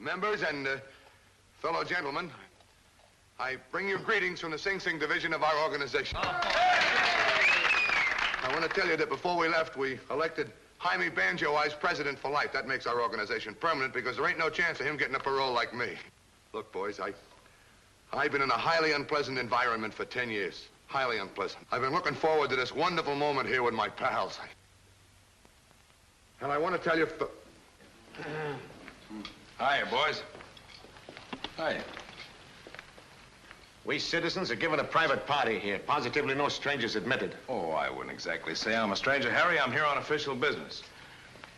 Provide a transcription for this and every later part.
Members and fellow gentlemen, I bring you greetings from the Sing Sing division of our organization. I want to tell you that before we left, we elected Jaime Banjo as president for life. That makes our organization permanent because there ain't no chance of him getting a parole like me. Look, boys, I've been in a highly unpleasant environment for 10 years. Highly unpleasant. I've been looking forward to this wonderful moment here with my pals. And I want to tell you... Hiya, boys. Hiya. We citizens are given a private party here. Positively no strangers admitted. Oh, I wouldn't exactly say I'm a stranger, Harry. I'm here on official business.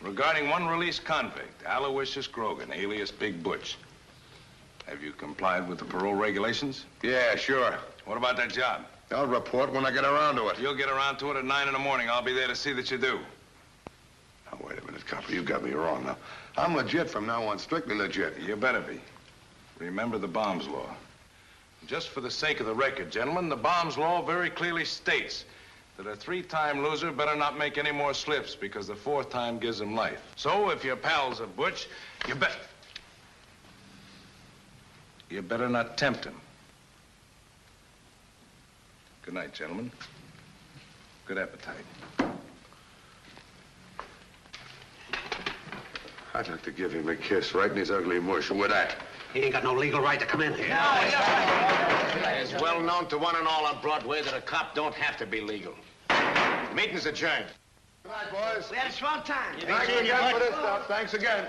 Regarding one released convict, Aloysius Grogan, alias Big Butch. Have you complied with the parole regulations? Yeah, sure. What about that job? I'll report when I get around to it. You'll get around to it at 9 in the morning. I'll be there to see that you do. Now, wait a minute, copper. You got me wrong now. I'm legit from now on, strictly legit. You better be. Remember the bombs law. Just for the sake of the record, gentlemen, the bombs law very clearly states that a 3-time loser better not make any more slips because the 4th time gives him life. So if your pals are Butch, you better not tempt him. Good night, gentlemen. Good appetite. I'd like to give him a kiss right in his ugly mush. With that. He ain't got no legal right to come in here. It's well known to one and all on Broadway that a cop don't have to be legal. Meeting's adjourned. Good night, boys. We had a swell time. Thanks again for this stuff. Thanks again.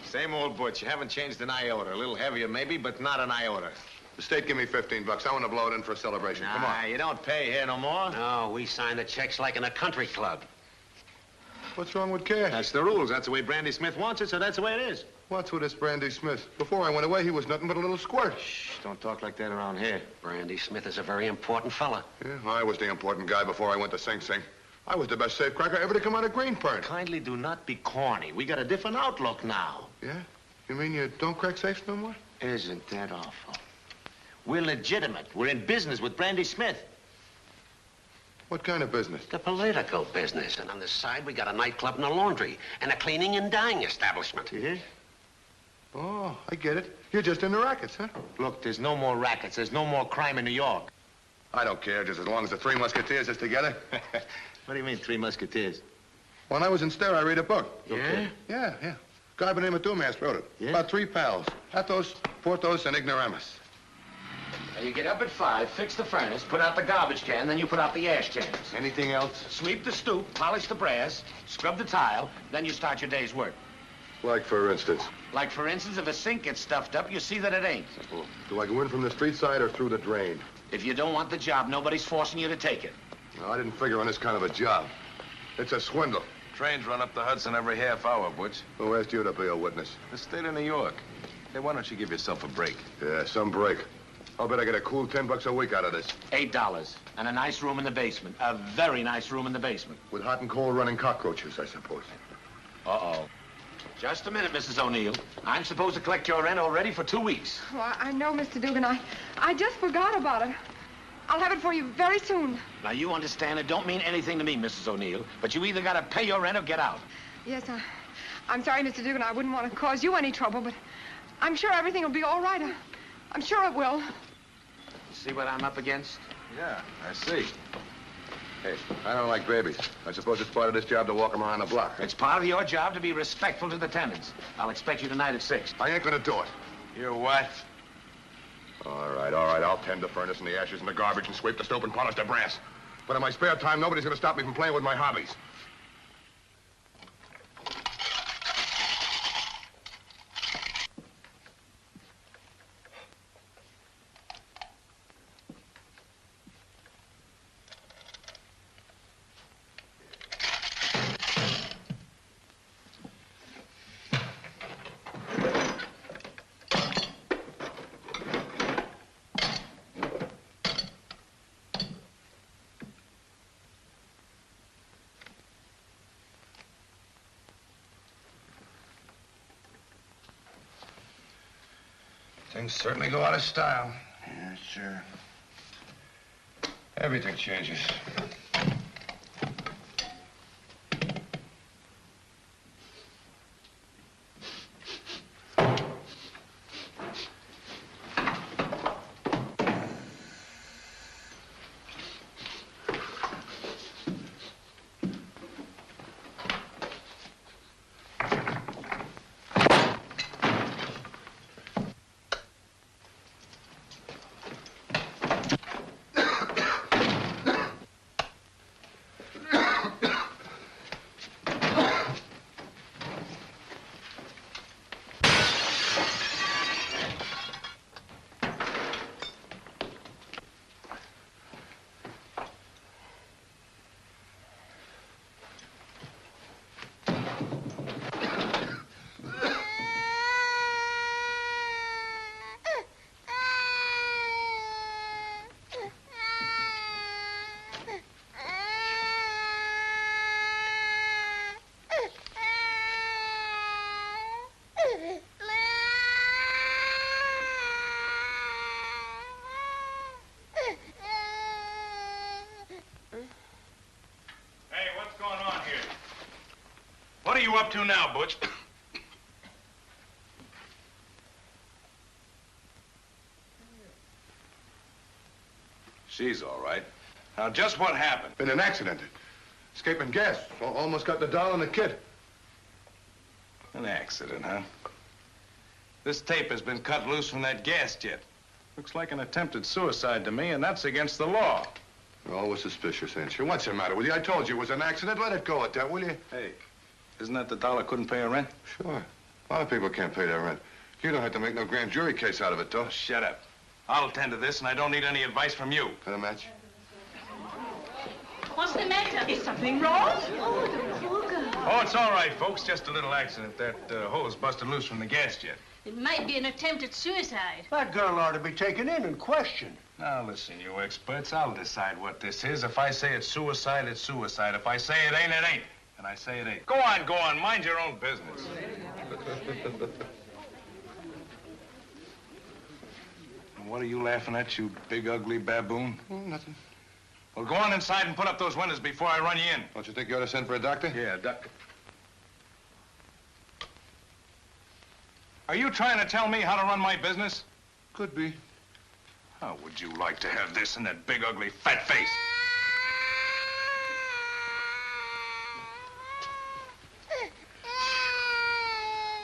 Same old Butch. You haven't changed an iota. A little heavier, maybe, but not an iota. The state give me $15. I want to blow it in for a celebration. Come on. You don't pay here no more. No, we sign the checks like in a country club. What's wrong with cash? That's the rules. That's the way Brandy Smith wants it, so that's the way it is. What's with this Brandy Smith? Before I went away, he was nothing but a little squirt. Shh, don't talk like that around here. Brandy Smith is a very important fella. Yeah, I was the important guy before I went to Sing Sing. I was the best safecracker ever to come out of Greenburn. Kindly do not be corny. We got a different outlook now. Yeah? You mean you don't crack safes no more? Isn't that awful? We're legitimate. We're in business with Brandy Smith. What kind of business? The political business. And on the side, we got a nightclub and a laundry and a cleaning and dyeing establishment. Yeah? Oh, I get it. You're just in the rackets, huh? Look, there's no more rackets. There's no more crime in New York. I don't care, just as long as the Three Musketeers is together. What do you mean, Three Musketeers? When I was in Stare, I read a book. Yeah? Yeah. Guy by the name of Dumas wrote it. Yeah? About 3 pals. Athos, Porthos, and Ignoramus. Now you get up at 5, fix the furnace, put out the garbage can, then you put out the ash cans. Anything else? Sweep the stoop, polish the brass, scrub the tile, then you start your day's work. Like, for instance? Like, for instance, if a sink gets stuffed up, you see that it ain't. Well, do I go in from the street side or through the drain? If you don't want the job, nobody's forcing you to take it. No, I didn't figure on this kind of a job. It's a swindle. Trains run up the Hudson every half hour, Butch. Who asked you to be a witness? The state of New York. Hey, why don't you give yourself a break? Yeah, some break. I'll bet I get a cool $10 a week out of this. $8. And a nice room in the basement. A very nice room in the basement. With hot and cold running cockroaches, I suppose. Uh-oh. Just a minute, Mrs. O'Neill. I'm supposed to collect your rent already for 2 weeks. Oh, I know, Mr. Dugan. I just forgot about it. I'll have it for you very soon. Now, you understand it don't mean anything to me, Mrs. O'Neill, but you either got to pay your rent or get out. Yes, I'm sorry, Mr. Dugan. I wouldn't want to cause you any trouble, but I'm sure everything will be all right. I'm sure it will. See what I'm up against? Yeah, I see. Hey, I don't like babies. I suppose it's part of this job to walk them around the block. It's part of your job to be respectful to the tenants. I'll expect you tonight at 6. I ain't gonna do it. You what? All right. I'll tend the furnace and the ashes and the garbage and sweep the stoop and polish the brass. But in my spare time, nobody's gonna stop me from playing with my hobbies. Things certainly go out of style. Yes, sir. Everything changes. What are you up to now, Butch? She's all right. Now, just what happened? Been an accident. Escaping gas. Almost got the doll and the kid. An accident, huh? This tape has been cut loose from that gas jet. Looks like an attempted suicide to me, and that's against the law. You're always suspicious, ain't you? What's the matter with you? I told you it was an accident. Let it go at that, will you? Hey, isn't that the doll that couldn't pay her rent? Sure. A lot of people can't pay their rent. You don't have to make no grand jury case out of it, though. Oh, shut up. I'll attend to this, and I don't need any advice from you. Got a match? What's the matter? Is something wrong? Oh, the poor girl. Oh, it's all right, folks. Just a little accident. That hose busted loose from the gas jet. It might be an attempted suicide. That girl ought to be taken in and questioned. Now, listen, you experts. I'll decide what this is. If I say it's suicide, it's suicide. If I say it ain't, it ain't. And I say it ain't. Go on, go on. Mind your own business. And what are you laughing at, you big, ugly baboon? Oh, nothing. Well, go on inside and put up those windows before I run you in. Don't you think you ought to send for a doctor? Yeah, doctor. Are you trying to tell me how to run my business? Could be. How would you like to have this in that big, ugly, fat face?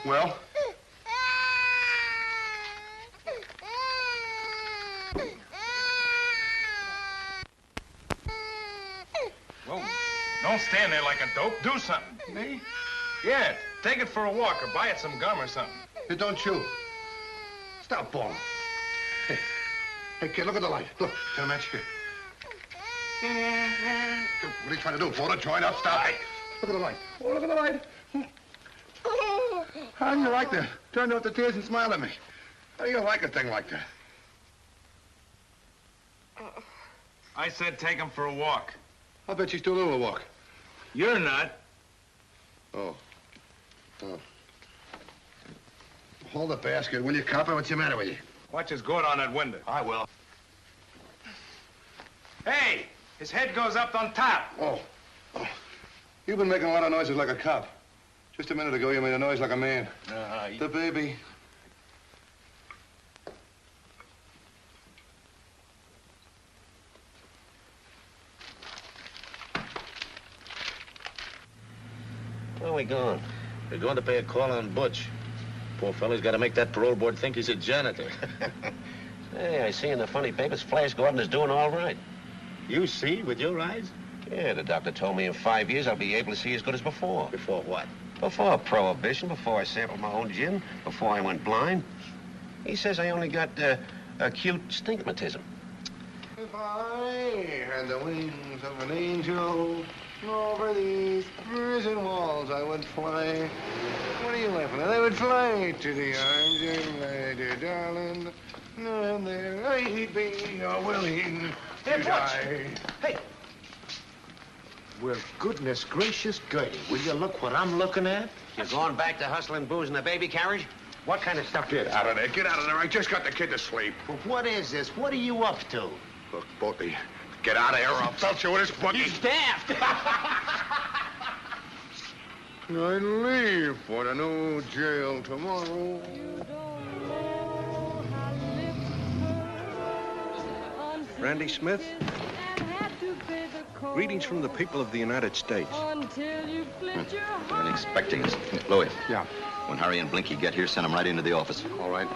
Well? Well, don't stand there like a dope. Do something. Me? Yeah, take it for a walk or buy it some gum or something. Hey, don't chew. Stop bawling. Hey. Hey, kid, look at the light. Look, got a match here. What are you trying to do? Blow the joint up? Stop it. Look at the light. Oh, look at the light. How do you like that? Turned out the tears and smiled at me. How do you like a thing like that? I said take him for a walk. I bet she's too little to walk. You're not. Oh. Oh. Hold the basket, will you, copper? What's the matter with you? Watch his gourd on that window. I will. Hey, his head goes up on top. Oh. Oh. You've been making a lot of noises like a cop. Just a minute ago, you made a noise like a man. The baby. Where are we going? We're going to pay a call on Butch. Poor fella's got to make that parole board think he's a janitor. Hey, I see in the funny papers Flash Gordon is doing all right. You see with your eyes? Yeah, the doctor told me in 5 years I'll be able to see as good as before. Before what? Before Prohibition, before I sampled my own gin, before I went blind. He says I only got acute stigmatism. If I had the wings of an angel, over these prison walls I would fly. What are you laughing at? I would fly to the arms of lady darling, and there I'd be willing to die. Hey! Well, goodness gracious, Gertie, will you look what I'm looking at? You're going back to hustling booze in the baby carriage? What kind of stuff? Get out of there. Get out of there. I just got the kid to sleep. Well, what is this? What are you up to? Look, Bolty, get out of here or I'll belt you with this buggy. He's daft. I leave for the new jail tomorrow. Randy Smith? Greetings from the people of the United States. We're expecting us. Louis. Yeah. When Harry and Blinky get here, send them right into the office. All right.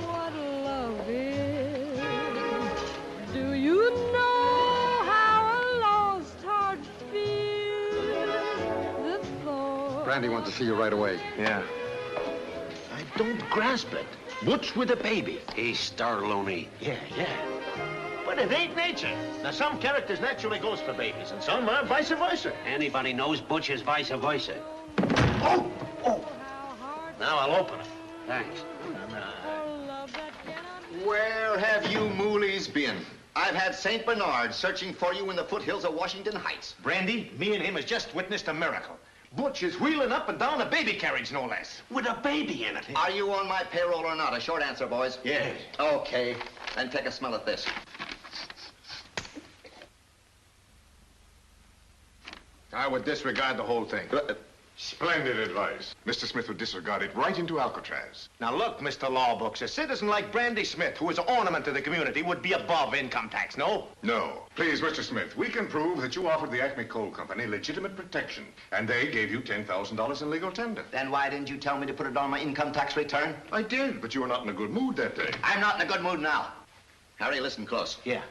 What love is. Do you know how a lost heart feels? The thought. Brandy wants to see you right away. Yeah. I don't grasp it. Butch with a baby. He's star-loony. Yeah. But it ain't nature. Now, some characters naturally goes for babies, and some are vice versa. Anybody knows Butch is vice versa. Oh! Now I'll open it. Thanks. Where have you moolies been? I've had St. Bernard searching for you in the foothills of Washington Heights. Brandy, me and him has just witnessed a miracle. Butch is wheeling up and down a baby carriage, no less. With a baby in it. Are you on my payroll or not? A short answer, boys. Yes. Okay. Then take a smell at this. I would disregard the whole thing. Splendid advice. Mr. Smith would disregard it right into Alcatraz. Now, look, Mr. Lawbooks, a citizen like Brandy Smith, who is an ornament to the community, would be above income tax, no? No. Please, Mr. Smith, we can prove that you offered the Acme Coal Company legitimate protection, and they gave you $10,000 in legal tender. Then why didn't you tell me to put it on my income tax return? I did, but you were not in a good mood that day. I'm not in a good mood now. Harry, listen close. Yeah.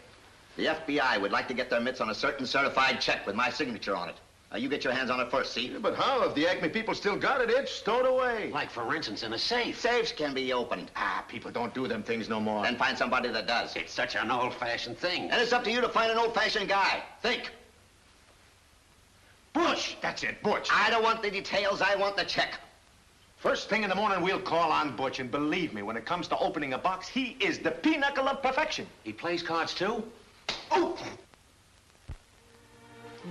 The FBI would like to get their mitts on a certain certified check with my signature on it. Now, you get your hands on it first, see? Yeah, but how? If the Acme people still got it, it's stowed away. Like, for instance, in a safe. Safes can be opened. People don't do them things no more. Then find somebody that does. It's such an old-fashioned thing. And it's up to you to find an old-fashioned guy. Think. Butch! That's it, Butch. I don't want the details. I want the check. First thing in the morning, we'll call on Butch, and believe me, when it comes to opening a box, he is the pinnacle of perfection. He plays cards, too? Oh!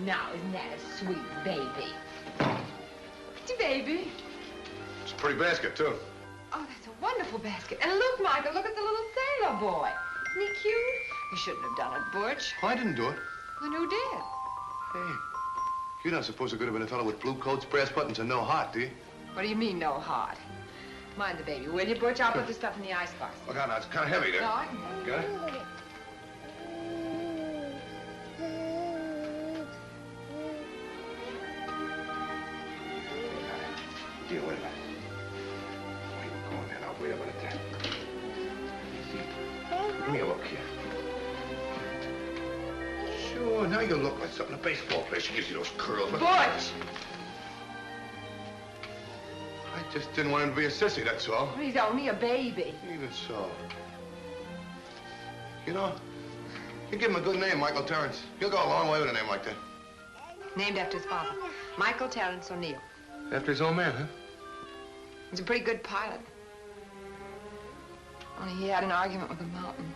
Now, isn't that a sweet baby? Pretty baby. It's a pretty basket, too. Oh, that's a wonderful basket. And look, Michael, look at the little sailor boy. Isn't he cute? You shouldn't have done it, Butch. I didn't do it. Then who did? Hey, you don't suppose it could have been a fellow with blue coats, brass buttons, and no heart, do you? What do you mean, no heart? Mind the baby, will you, Butch? I'll put the stuff in the icebox. Look out now, it's kind of heavy there. No, I can. Got it? Here, wait a minute. Wait, go on there now. Wait a minute there. Give me a look here. Sure, now you look like something a baseball player. She gives you those curls. Butch! I just didn't want him to be a sissy, that's all. He's only a baby. Even so. You know, you give him a good name, Michael Terrence. He'll go a long way with a name like that. Named after his father, Michael Terrence O'Neill. After his old man, huh? He's a pretty good pilot. Only he had an argument with the mountain.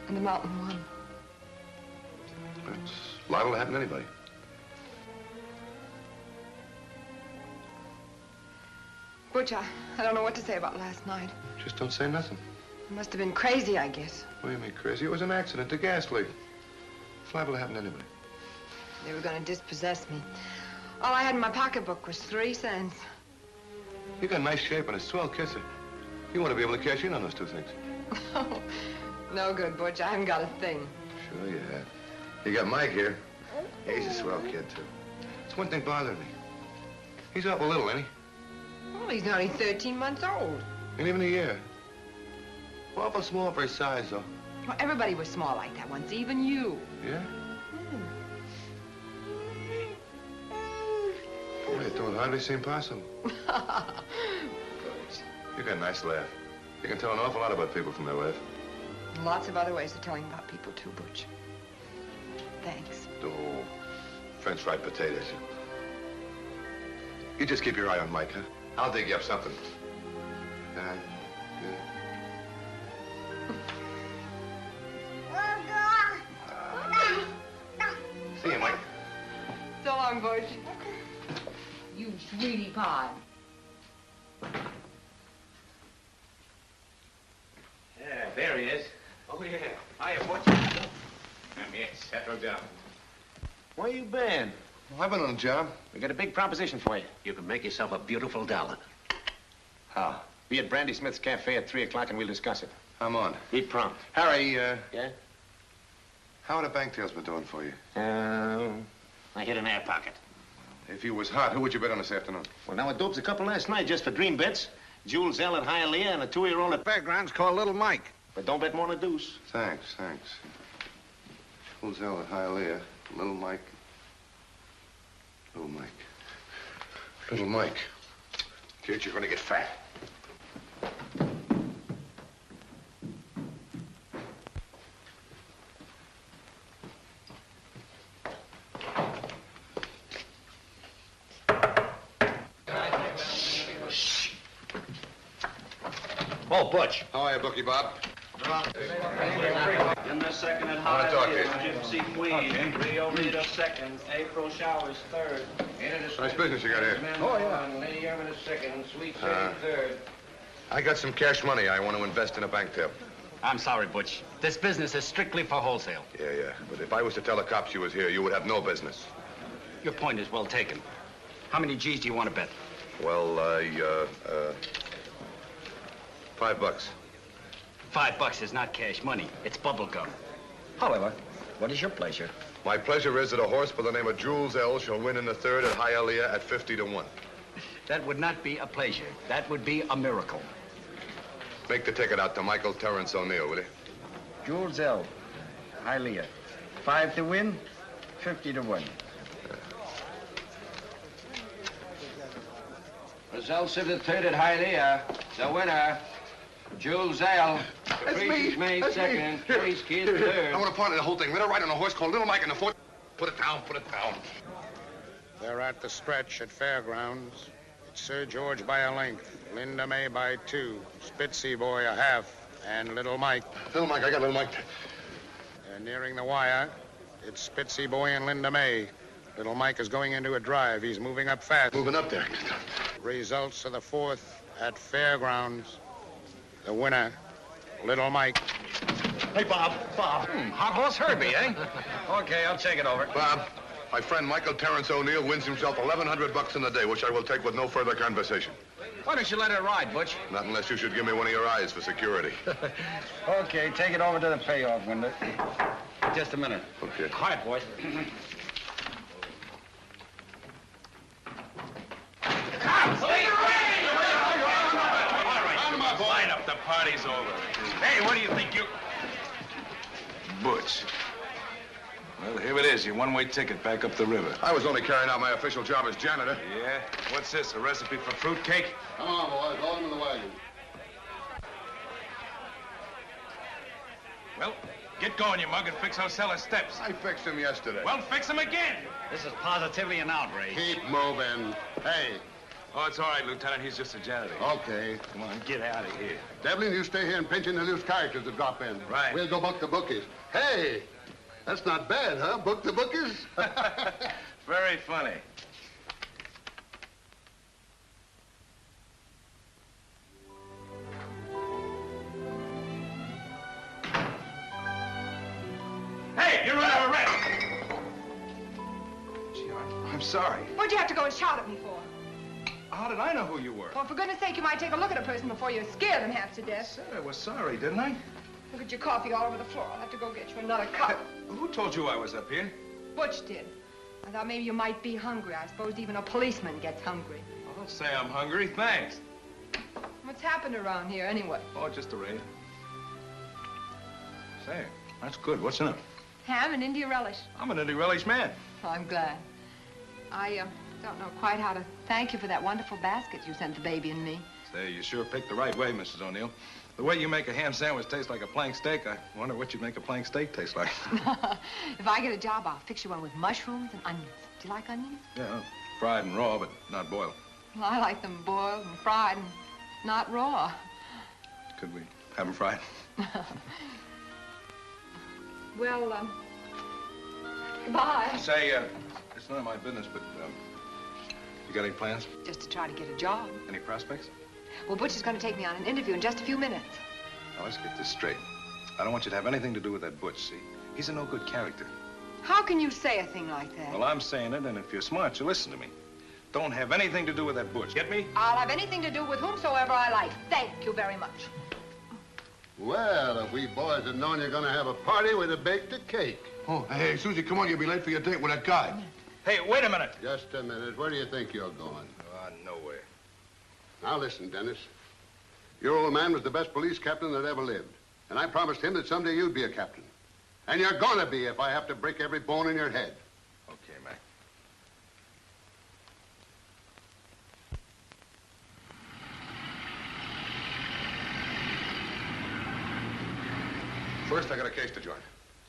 And the mountain won. That's liable to happen to anybody. Butch, I don't know what to say about last night. Just don't say nothing. It must have been crazy, I guess. What do you mean crazy? It was an accident, a gas leak. It's liable to happen to anybody. They were going to dispossess me. All I had in my pocketbook was 3 cents. You got nice shape and a swell kisser. You want to be able to cash in on those 2 things. Oh, no good, Butch. I haven't got a thing. Sure you have. You got Mike here. He's a swell kid, too. It's one thing bothering me. He's awful little, ain't he? Well, he's only 13 months old. Ain't even a year. Awful small for his size, though. Well, everybody was small like that once, even you. Yeah? Boy, it don't hardly seem possible. Butch. You got a nice laugh. You can tell an awful lot about people from their laugh. Lots of other ways of telling about people, too, Butch. Thanks. Oh, French fried potatoes. You just keep your eye on Mike, huh? I'll dig you up something. Good. See you, Mike. So long, Butch. You sweetie pie. No doubt. Where you been? Well, I've been on a job. We got a big proposition for you. You can make yourself a beautiful dollar. How? Be at Brandy Smith's cafe at 3 o'clock and we'll discuss it. I'm on. Be prompt. Harry, Yeah? how are the bank tails been doing for you? I hit an air pocket. If you was hot, who would you bet on this afternoon? Well, now I doped a couple last night just for dream bets. Jules L. at Hialeah and a 2-year-old at... Fairgrounds called Little Mike. But don't bet more than a deuce. Thanks. Who's L at Hialeah? Little Mike. Little Mike. Kid, you're gonna get fat. Oh, Butch. How are you, Bookie Bob? In the second at I wanna talk to you. Gypsy Queen, Rio Rita second, April Showers third. Nice business you got here. Oh, yeah. Lady Irvin is second, Sweet Sadie third. I got some cash money I want to invest in a bank tail. I'm sorry, Butch. This business is strictly for wholesale. Yeah. But if I was to tell the cops you was here, you would have no business. Your point is well taken. How many G's do you want to bet? Well, $5. $5 is not cash money. It's bubble gum. However, what is your pleasure? My pleasure is that a horse by the name of Jules L. shall win in the third at Hialeah at 50 to 1. That would not be a pleasure. That would be a miracle. Make the ticket out to Michael Terrence O'Neill, will you? Jules L. Hialeah. 5 to win, 50 to 1. Results of the third at Hialeah. The winner, Jules L. Caprice made second, Trace Kid third. I want to partner the whole thing. Let her ride on a horse called Little Mike in the fourth. Put it down. They're at the stretch at Fairgrounds. It's Sir George by a length, Linda May by 2, Spitsy Boy a half, and Little Mike. Little Mike, I got Little Mike. They're nearing the wire. It's Spitsy Boy and Linda May. Little Mike is going into a drive. He's moving up fast. Moving up there. Results of the fourth at Fairgrounds. The winner, Little Mike. Hey, Bob. Hot horse Herbie, eh? Okay, I'll take it over. Bob, my friend Michael Terrence O'Neill wins himself $1,100 in the day, which I will take with no further conversation. Why don't you let her ride, Butch? Not unless you should give me one of your eyes for security. Okay, take it over to the payoff window. Just a minute. Okay. Quiet, boys. Line up, the party's over. Hey, what do you think you... Butch. Well, here it is, your one-way ticket back up the river. I was only carrying out my official job as janitor. Yeah? What's this, a recipe for fruitcake? Come on, boys. Load him in the wagon. Well, get going, you mug, and fix Ocella's steps. I fixed him yesterday. Well, fix them again. This is positively an outrage. Keep moving. Hey. Oh, it's all right, Lieutenant. He's just a janitor. Okay. Come on, get out of here. Devlin, you stay here and pinch in the loose characters that drop in. Right. We'll go book the bookies. Hey, that's not bad, huh? Book the bookies? Very funny. Hey, you're under arrest! Gee, I'm sorry. What'd you have to go and shout at me for? How did I know who you were? Well, for goodness sake, you might take a look at a person before you scare them half to I death. said I was sorry, didn't I? Look at your coffee all over the floor. I'll have to go get you another cup. Who told you I was up here? Butch did. I thought maybe you might be hungry. I suppose even a policeman gets hungry. Well, don't say I'm hungry, thanks. What's happened around here, anyway? Oh, just a raid. Say, that's good. What's in it? Ham and India relish. I'm an indie relish man. Oh, I'm glad. I don't know quite how to thank you for that wonderful basket you sent the baby and me. Say, you sure picked the right way, Mrs. O'Neill. The way you make a ham sandwich taste like a plank steak, I wonder what you'd make a plank steak taste like. If I get a job, I'll fix you one with mushrooms and onions. Do you like onions? Yeah, fried and raw, but not boiled. Well, I like them boiled and fried and not raw. Could we have them fried? Well, goodbye. Say, it's none of my business, but, you got any plans? Just to try to get a job. Any prospects? Well, Butch is going to take me on an interview in just a few minutes. Now, let's get this straight. I don't want you to have anything to do with that Butch, see? He's a no-good character. How can you say a thing like that? Well, I'm saying it, and if you're smart, you listen to me. Don't have anything to do with that Butch. Get me? I'll have anything to do with whomsoever I like. Thank you very much. Well, if we boys had known you're going to have a party, we'd have baked a cake. Oh, hey, Susie, come on. You'll be late for your date with that guy. Hey, wait a minute. Just a minute. Where do you think you're going? Nowhere. Now, listen, Dennis. Your old man was the best police captain that ever lived. And I promised him that someday you'd be a captain. And you're going to be if I have to break every bone in your head. Okay, Mac. First, I got a case to join.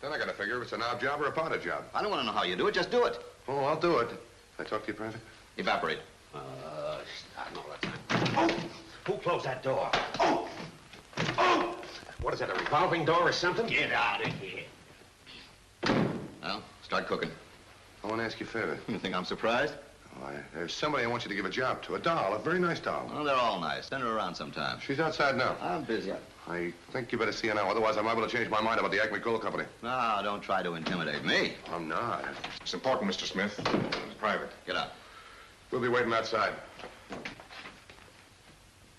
Then I got to figure if it's an odd job or a powder job. I don't want to know how you do it. Just do it. Oh, I'll do it. Can I talk to you, Private? Evaporate. Starting all the time. Oh! Who closed that door? Oh! Oh! What is that, a revolving door or something? Get out of here. Well, start cooking. I want to ask you a favor. You think I'm surprised? Oh, there's somebody I want you to give a job to. A doll, a very nice doll. Well, they're all nice. Send her around sometime. She's outside now. I'm busy. I think you better see her now. Otherwise, I'm liable to change my mind about the Acme Coal Company. No, don't try to intimidate me. I'm not. It's important, Mr. Smith. It's private. Get out. We'll be waiting outside.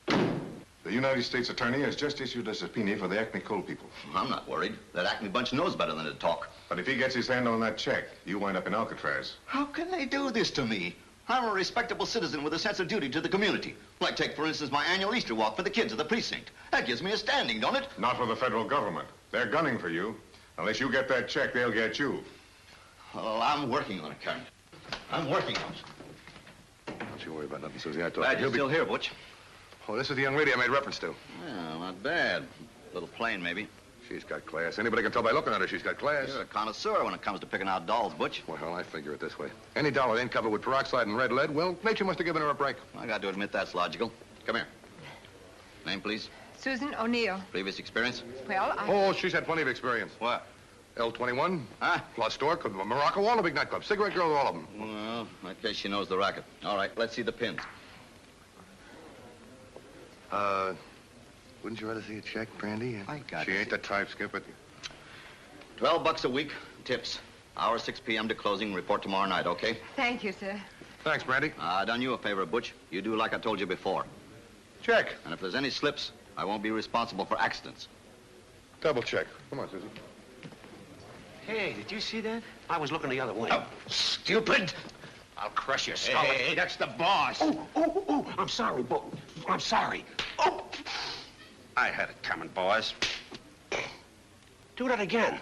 The United States Attorney has just issued a subpoena for the Acme Coal people. I'm not worried. That Acme bunch knows better than to talk. But if he gets his hand on that check, you wind up in Alcatraz. How can they do this to me? I'm a respectable citizen with a sense of duty to the community. Like, take, for instance, my annual Easter walk for the kids of the precinct. That gives me a standing, don't it? Not for the federal government. They're gunning for you. Unless you get that check, they'll get you. Well, I'm working on it, Karen. I'm working on it. Don't you worry about nothing, Susie. I told Glad you. you're still here, Butch. Oh, this is the young lady I made reference to. Well, not bad. A little plain, maybe. She's got class. Anybody can tell by looking at her she's got class. You're a connoisseur when it comes to picking out dolls, Butch. Well, I figure it this way. Any doll that ain't covered with peroxide and red lead, well, nature must have given her a break. I got to admit that's logical. Come here. Name, please. Susan O'Neill. Previous experience? Well, Oh, she's had plenty of experience. What? L21, Huh? Plus Stork, Morocco, all the big nightclubs. Cigarette girls, all of them. Well, I guess she knows the racket. All right, let's see the pins. Wouldn't you rather see a check, Brandy? I got She it. ain't the type, Skip, but... $12 a week, tips. Hour 6 p.m. to closing. Report tomorrow night, okay? thank you, sir. Thanks, Brandy. I done you a favor, Butch. You do like I told you before. Check. And if there's any slips, I won't be responsible for accidents. Double check. Come on, Susie. Hey, did you see that? I was looking the other way. Oh, stupid! I'll crush your skull. Hey, that's the boss. Oh, I'm sorry, Bo. I'm sorry. Oh! I had it coming, boys. Do that again.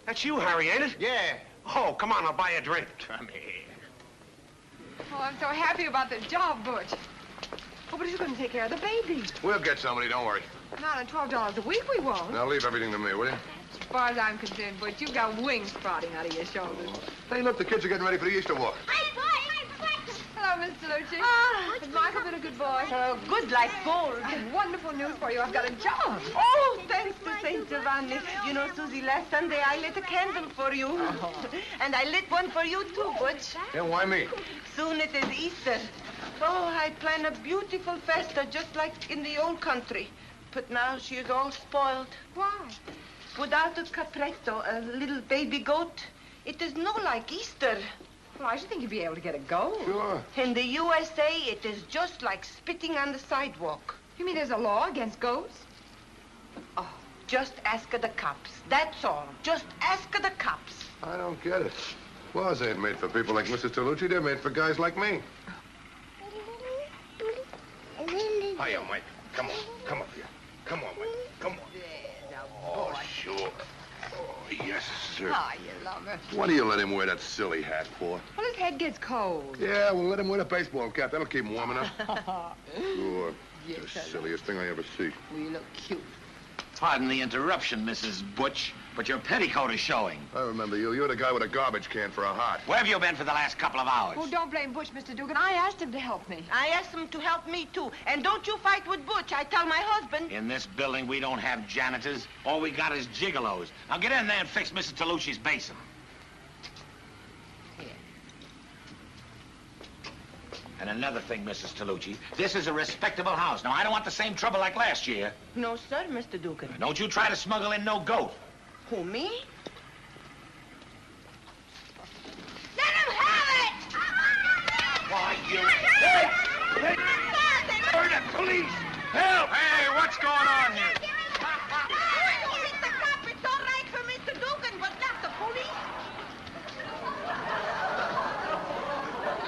That's you, Harry, ain't it? Yeah. Oh, come on, I'll buy you a drink. Come here. Oh, I'm so happy about the job, Butch. Oh, but who's going to take care of the baby? We'll get somebody, don't worry. Not at $12 a week, we won't. Now, leave everything to me, will you? As far as I'm concerned, Butch, you've got wings sprouting out of your shoulders. Hey, look, the kids are getting ready for the Easter walk. Hello, Miss DeLucci. Has Michael been a good boy? Good like gold. Wonderful news for you. I've got a job. Oh, thanks to St. Giovanni. You know, Susie, last Sunday I lit a candle for you. And I lit one for you, too, Butch. Yeah, why me? Soon it is Easter. Oh, I plan a beautiful festa just like in the old country. But now she is all spoiled. Why? Without a capretto, a little baby goat, it is no like Easter. Well, I should think you'd be able to get a goat. Sure. In the USA, it is just like spitting on the sidewalk. You mean there's a law against goats? Oh, just ask the cops. That's all. Just ask the cops. I don't get it. Laws ain't made for people like Mrs. Tolucci. They're made for guys like me. Hiya, Mike. Come on. Come up here. Come on, Mike. Come on. Oh, sure. Oh, yes, sir. Oh, you lover. Why do you let him wear that silly hat for? Well, his head gets cold. Yeah, well, let him wear the baseball cap. That'll keep him warm enough. Sure. Yes, The silliest thing I ever see. We look cute. Pardon the interruption, Mrs. Butch, but your petticoat is showing. I remember you. You're the guy with a garbage can for a heart. Where have you been for the last couple of hours? Oh, don't blame Butch, Mr. Dugan. I asked him to help me. I asked him to help me, too. And don't you fight with Butch. I tell my husband. In this building, we don't have janitors. All we got is gigolos. Now get in there and fix Mrs. Tolucci's basin. And another thing, Mrs. Tolucci, this is a respectable house. Now, I don't want the same trouble like last year. No, sir, Mr. Dugan. Don't you try to smuggle in no goat. Who, me? Why, you... Hey! Hey! Murder! Police! Help! Hey, what's going on here? Mr. Cop, it's all right for Mr. Dugan, but not the police.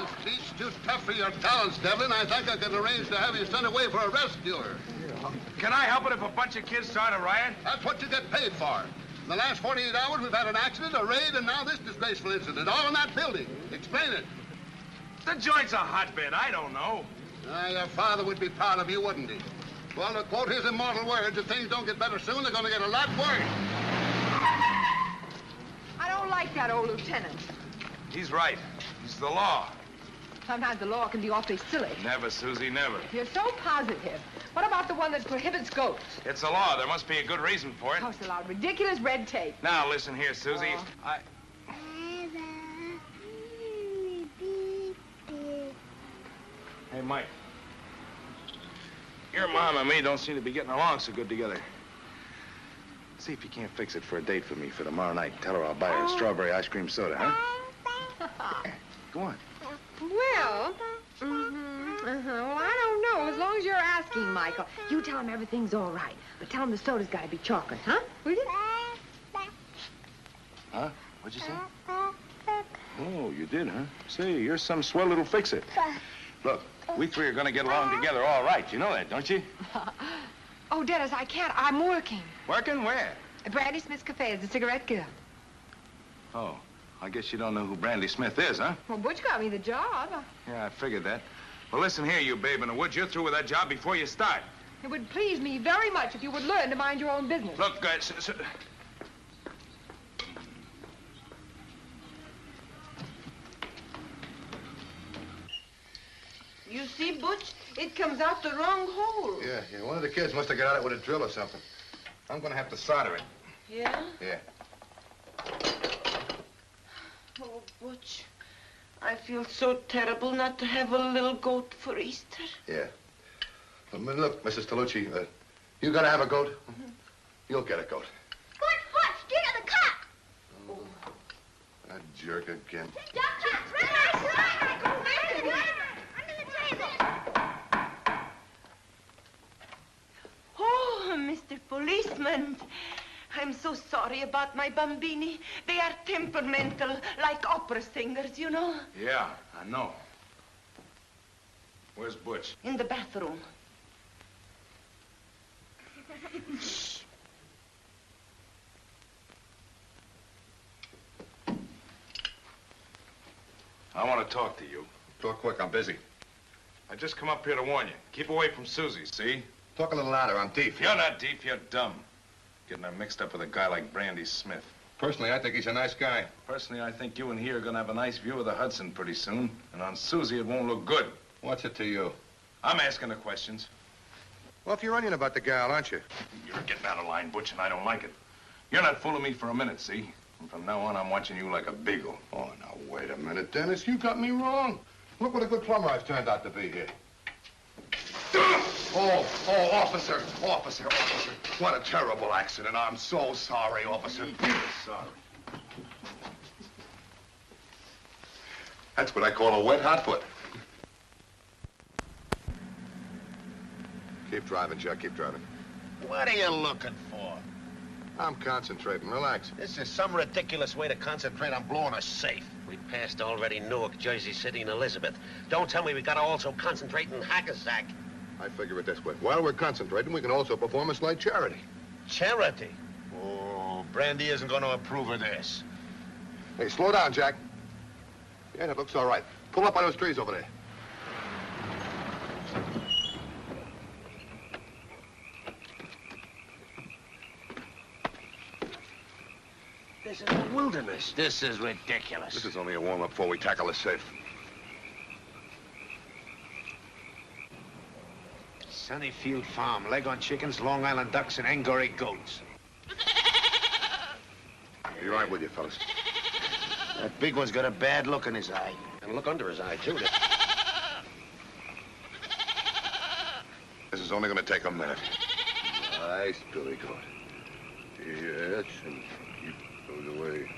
If he's too tough for your talents, Devlin, I think I could arrange to have you sent away for a rescuer. Can I help it if a bunch of kids start a riot? That's what you get paid for. In the last 48 hours, we've had an accident, a raid, and now this disgraceful incident, all in that building. Explain it. The joint's a hotbed. I don't know. Your father would be proud of you, wouldn't he? Well, to quote his immortal words, if things don't get better soon, they're going to get a lot worse. I don't like that old lieutenant. He's right. It's the law. Sometimes the law can be awfully silly. Never, Susie, never. You're so positive. What about the one that prohibits goats? It's the law. There must be a good reason for it. Oh, it's a lot of ridiculous red tape. Now, listen here, Susie. Oh. Hey, Mike. Your mom and me don't seem to be getting along so good together. See if you can't fix it for a date for me for tomorrow night. Tell her I'll buy her a strawberry ice cream soda, huh? Go on. Well, well, I don't know. As long as you're asking, Michael. You tell him everything's all right. But tell him the soda's got to be chocolate, huh? Will you? Huh? What'd you say? Oh, you did, huh? Say, you're some swell little fix-it. Look, we three are going to get along together all right. You know that, don't you? Oh, Dennis, I can't. I'm working. Working where? At Brandy Smith's Cafe as a cigarette girl. Oh, I guess you don't know who Brandy Smith is, huh? Well, Butch got me the job. Yeah, I figured that. Well, listen here, you babe in the woods. You're through with that job before you start. It would please me very much if you would learn to mind your own business. Look, You see, Butch, it comes out the wrong hole. Yeah, one of the kids must have got at it with a drill or something. I'm going to have to solder it. Yeah? Yeah. Oh, Butch, I feel so terrible not to have a little goat for Easter. Yeah. Well, look, Mrs. Tolucci, you got to have a goat? You'll get a goat. Butch, get at the cop! Oh, that jerk again. Oh, Mr. Policeman, I'm so sorry about my bambini. They are temperamental, like opera singers, you know. Yeah, I know. Where's Butch? In the bathroom. I want to talk to you. Talk quick, I'm busy. I just come up here to warn you. Keep away from Susie, see? Talk a little louder, I'm deep. You're not deep, you're dumb. Getting her mixed up with a guy like Brandy Smith. Personally, I think he's a nice guy. Personally, I think you and he are going to have a nice view of the Hudson pretty soon. And on Susie, it won't look good. What's it to you? I'm asking the questions. Well, if you're onion about the gal, aren't you? You're getting out of line, Butch, and I don't like it. You're not fooling me for a minute, see? And from now on, I'm watching you like a beagle. Oh, now, wait a minute, Dennis. You got me wrong. Look what a good plumber I've turned out to be here. Oh, officer. What a terrible accident. I'm so sorry, officer. Sorry. That's what I call a wet hot foot. Keep driving, Chuck. Keep driving. What are you looking for? I'm concentrating. Relax. This is some ridiculous way to concentrate on blowing a safe. We passed already Newark, Jersey City, and Elizabeth. Don't tell me we gotta also concentrate in Hackensack. I figure it this way. While we're concentrating, we can also perform a slight charity. Charity? Oh, Brandy isn't gonna approve of this. Hey, slow down, Jack. Yeah, that looks all right. Pull up by those trees over there. This is the wilderness. This is ridiculous. This is only a warm-up before we tackle the safe. Sunnyfield Farm, leg on chickens, Long Island ducks, and Angora goats. Be right with you, fellas. That big one's got a bad look in his eye. And look under his eye, too. This is only going to take a minute. Nice, Billy goat. Yes, and keep those away.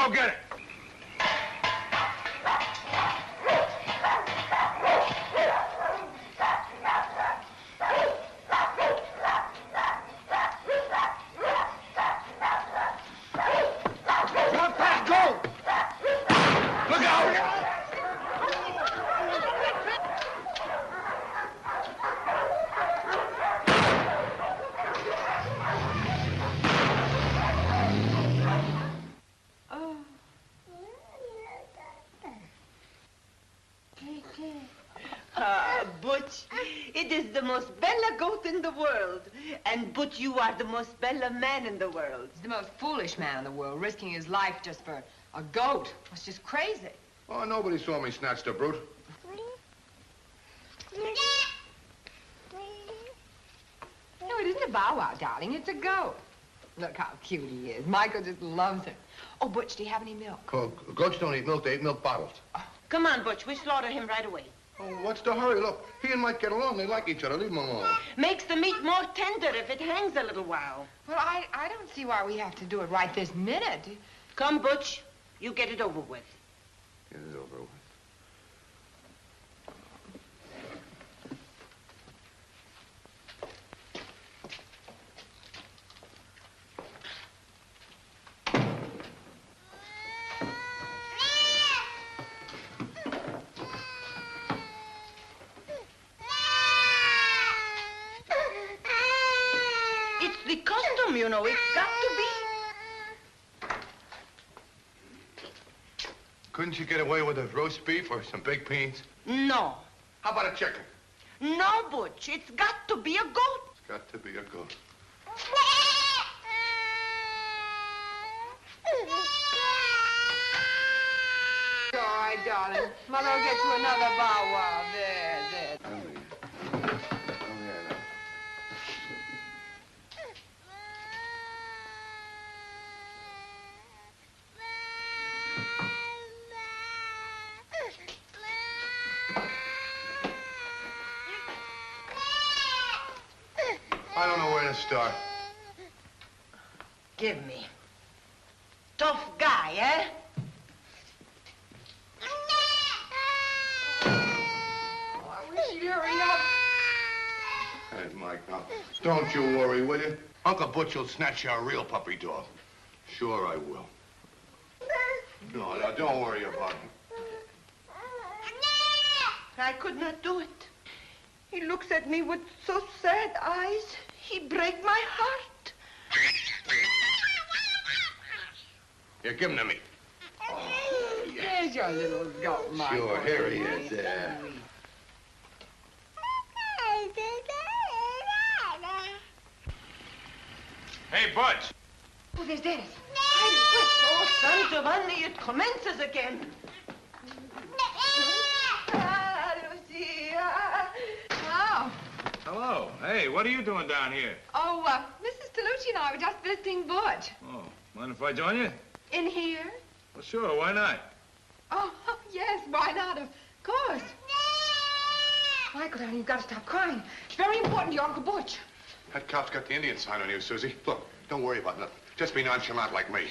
Go get it. Drop that, go! Look out! Butch, it is the most bella goat in the world. And Butch, you are the most bella man in the world. He's the most foolish man in the world, risking his life just for a goat. It's just crazy. Oh, nobody saw me snatch the brute. No, it isn't a bow wow, darling. It's a goat. Look how cute he is. Michael just loves him. Oh, Butch, do you have any milk? Oh, goats don't eat milk, they eat milk bottles. Come on, Butch, we slaughter him right away. Oh, what's the hurry? Look, he and Mike get along. They like each other. Leave them alone. Makes the meat more tender if it hangs a little while. Well, I don't see why we have to do it right this minute. Come, Butch, you get it over with. Get it over with. It's the custom, you know. It's got to be. Couldn't you get away with a roast beef or some baked beans? No. How about a chicken? No, Butch. It's got to be a goat. It's got to be a goat. All right, darling. Mother will get you another bow wow. There. I don't know where to start. Give me. Tough guy, eh? I wish you'd hurry up. Hey, Mike, now, don't you worry, will you? Uncle Butch will snatch you a real puppy dog. Sure I will. No, don't worry about it. I could not do it. He looks at me with so sad eyes. He break my heart. Here, give him to me. There's your little goat, Michael. Sure, here he is. Hey, Butch. Oh, there's Dennis. Oh, San Giovanni, it commences again. Oh. Hello. Hey, what are you doing down here? Oh, Mrs. Tolucci and I were just visiting Butch. Oh, mind if I join you? In here? Well, sure, why not? Oh, yes, why not? Of course. Michael, darling, you've got to stop crying. It's very important to your Uncle Butch. That cop's got the Indian sign on you, Susie. Look, don't worry about nothing. Just be nonchalant like me.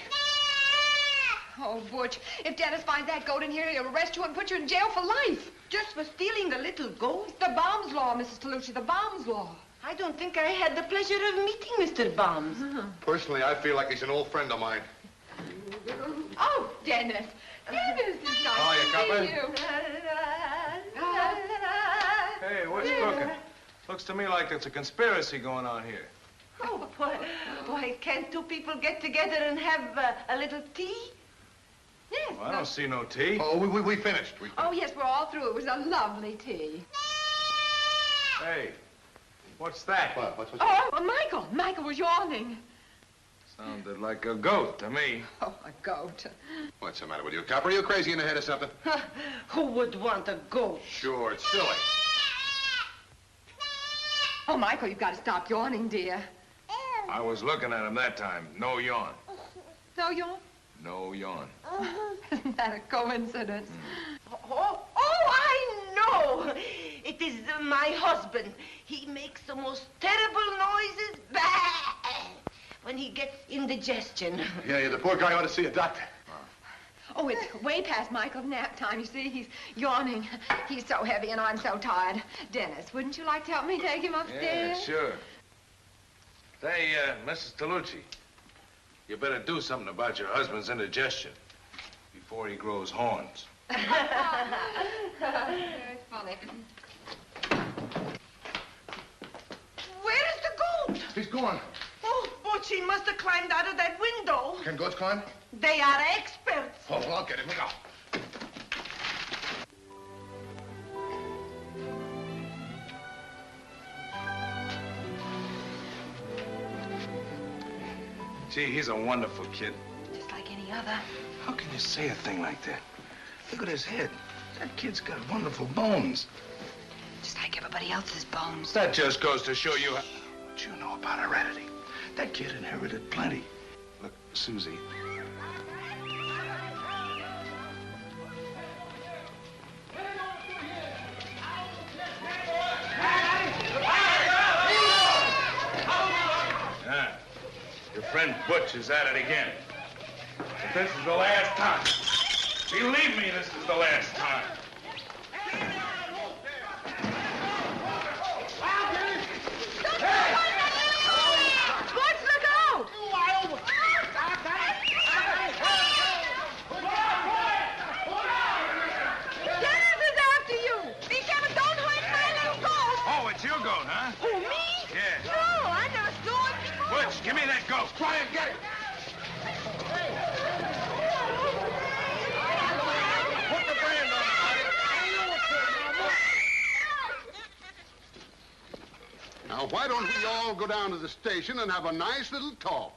Oh, Butch, if Dennis finds that goat in here, he'll arrest you and put you in jail for life. Just for stealing a little goat? It's the Bombs law, Mrs. Tolucci, the Bombs law. I don't think I had the pleasure of meeting Mr. Bombs. Personally, I feel like he's an old friend of mine. Oh, Dennis. Dennis, it's nice How are you, to copper? see you. Hey, what's cooking? Looks to me like there's a conspiracy going on here. Oh, boy, can't two people get together and have a little tea? Yes. Well, I don't see no tea. Oh, we finished. Oh, yes, we're all through. It was a lovely tea. Hey, what's that? What's Oh, Michael was yawning. Sounded like a goat to me. Oh, a goat. What's the matter with you, copper? Are you crazy in the head or something? Who would want a goat? Sure, it's silly. Oh, Michael, you've got to stop yawning, dear. I was looking at him that time. No yawn. No yawn? No yawn. Isn't that a coincidence? Oh, I know. It is my husband. He makes the most terrible noises when he gets indigestion. Yeah, the poor guy ought to see a doctor. Oh, it's way past Michael's nap time. You see, he's yawning. He's so heavy and I'm so tired. Dennis, wouldn't you like to help me take him Yeah, upstairs? sure. Say, Mrs. Tolucci, you better do something about your husband's indigestion before he grows horns. Very funny. Where is the goat? He's gone. Oh, Butch, he must have climbed out of that window. Can goats climb? They are experts. Oh, well, I'll get him. Look out. Gee, he's a wonderful kid. Just like any other. How can you say a thing like that? Look at his head. That kid's got wonderful bones. Just like everybody else's bones. That just goes to show you what you know about heredity. That kid inherited plenty. Look, Susie. Yeah. Your friend Butch is at it again. But this is the last time. Believe me, this is the last time. Butch, look out! Dennis is after you! Be careful, don't hurt my little goat! Oh, it's your goat, huh? Who, me? Yeah. No, I never saw it before. Butch, give me that goat. Try and get it. Put the brand on it. Now, why don't we all go down to the station and have a nice little talk?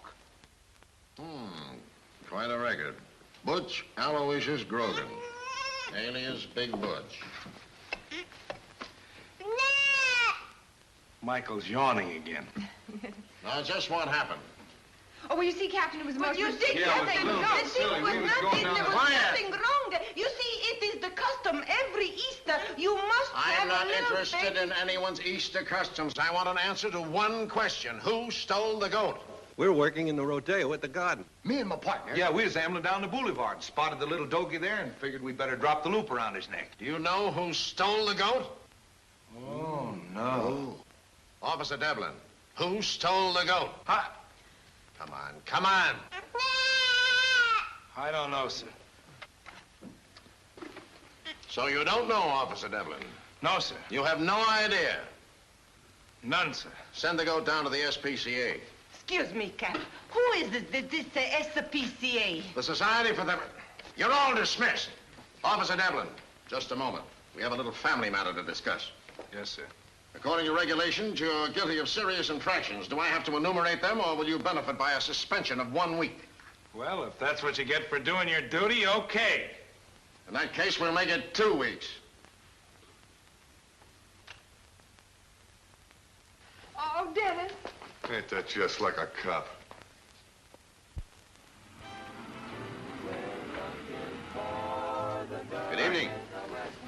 Quite a record. Butch Aloysius Grogan, alias Big Butch. Michael's yawning again. Now, just what happened? Oh, well, you see, Captain, it was But you see, Yeah, it was Captain, a little no, bit see, silly. it We was was going nothing. down There the- was Quiet. nothing wrong there. You see, it is the custom every Easter. You must have I'm not a little interested in anyone's Easter customs. I want an answer to one question. Who stole the goat? We're working in the rodeo at the garden. Me and my partner. Yeah, we was ambling down the boulevard, spotted the little dogie there, and figured we'd better drop the loop around his neck. Do you know who stole the goat? Oh, no. Officer Devlin, who stole the goat? Huh? Come on, come on. I don't know, sir. So you don't know, Officer Devlin? No, sir. You have no idea? None, sir. Send the goat down to the SPCA. Excuse me, Cap. Who is this SPCA? The Society for the... You're all dismissed. Officer Devlin, just a moment. We have a little family matter to discuss. Yes, sir. According to regulations, you're guilty of serious infractions. Do I have to enumerate them, or will you benefit by a suspension of 1 week? Well, if that's what you get for doing your duty, okay. In that case, we'll make it 2 weeks. Oh, Dennis. Ain't that just like a cop? Good evening.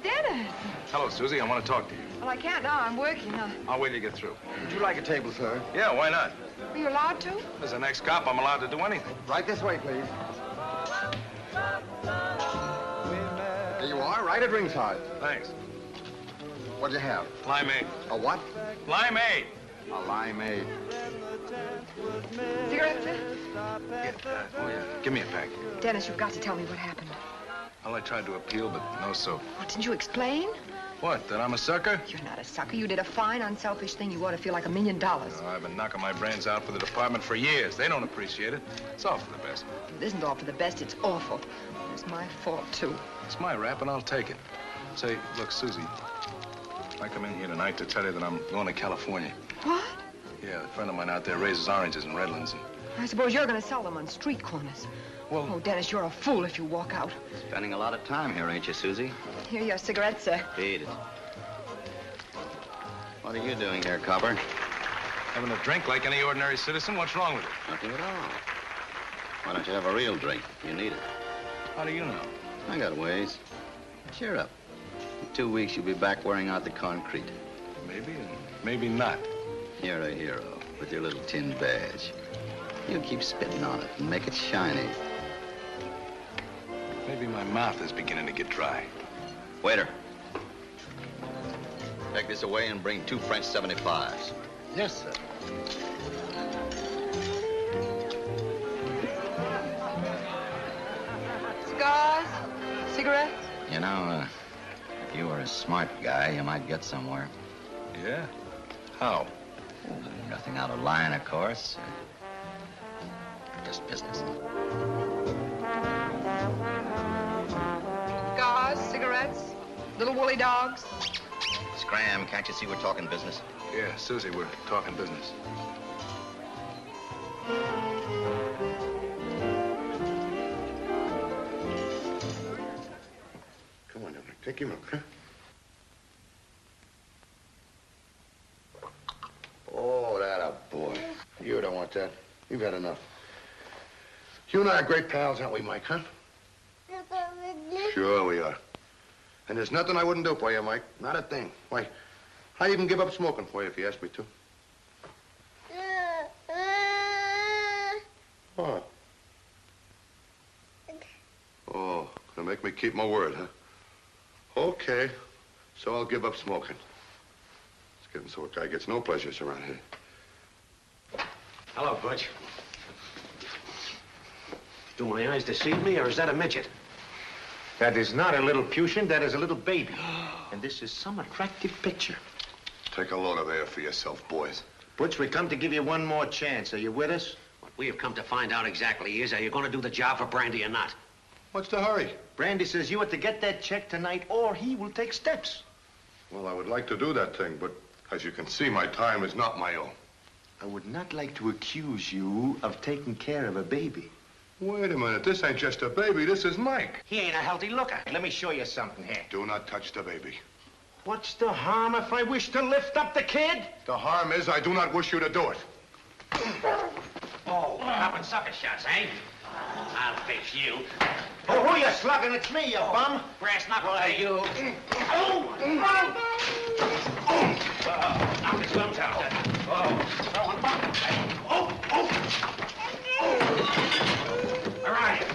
Dennis. Hello, Susie. I want to talk to you. Well, I can't now. I'm working. I'll wait till you get through. Would you like a table, sir? Yeah, why not? Are you allowed to? As an ex-cop, I'm allowed to do anything. Right this way, please. There you are, right at ringside. Thanks. What'd you have? Limeade. A what? Limeade. A limeade. Cigarettes, sir? Oh, yeah. Give me a pack. Dennis, you've got to tell me what happened. Well, I tried to appeal, but no so. Well, didn't you explain? What, that I'm a sucker? You're not a sucker. You did a fine, unselfish thing. You ought to feel like $1 million. Oh, I've been knocking my brains out for the department for years. They don't appreciate it. It's all for the best. It isn't all for the best. It's awful. It's my fault, too. It's my rap, and I'll take it. Say, look, Susie, I come in here tonight to tell you that I'm going to California. What? Yeah, a friend of mine out there raises oranges in Redlands. And... I suppose you're going to sell them on street corners. Well... Oh, Dennis, you're a fool if you walk out. Spending a lot of time here, ain't you, Susie? Here are your cigarettes, sir. Beat it. What are you doing here, Copper? Having a drink like any ordinary citizen? What's wrong with it? Nothing at all. Why don't you have a real drink? You need it. How do you know? I got ways. Cheer up. In 2 weeks, you'll be back wearing out the concrete. Maybe, and maybe not. You're a hero with your little tin badge. You keep spitting on it and make it shiny. Maybe my mouth is beginning to get dry. Waiter. Take this away and bring 2 French 75s. Yes, sir. Cigars? Cigarettes? You know, if you were a smart guy, you might get somewhere. Yeah? How? Nothing out of line, of course. Just business. Cigars, cigarettes, little woolly dogs. Scram, can't you see we're talking business? Yeah, Susie, we're talking business. Come on, Dominic. Take him up, huh? Oh, that a boy. You don't want that. You've had enough. You and I are great pals, aren't we, Mike, huh? Sure we are. And there's nothing I wouldn't do for you, Mike. Not a thing. Why, I'd even give up smoking for you if you asked me to. What? Oh, gonna make me keep my word, huh? Okay, so I'll give up smoking. It's getting so a guy gets no pleasures around here. Hello, Butch. Do my eyes deceive me, or is that a midget? That is not a little Pushin, that is a little baby. And this is some attractive picture. Take a load of air for yourself, boys. Butch, we come to give you one more chance. Are you with us? What we have come to find out exactly is, are you going to do the job for Brandy or not? What's the hurry? Brandy says you are to get that check tonight, or he will take steps. Well, I would like to do that thing, but as you can see, my time is not my own. I would not like to accuse you of taking care of a baby. Wait a minute. This ain't just a baby. This is Mike. He ain't a healthy looker. Let me show you something here. Do not touch the baby. What's the harm if I wish to lift up the kid? The harm is I do not wish you to do it. Oh, popping sucker shots, eh? I'll fix you. Oh, who you slugging? It's me, you bum. Brass knuckles, hey, you. Knock his thumbs out. Where are you?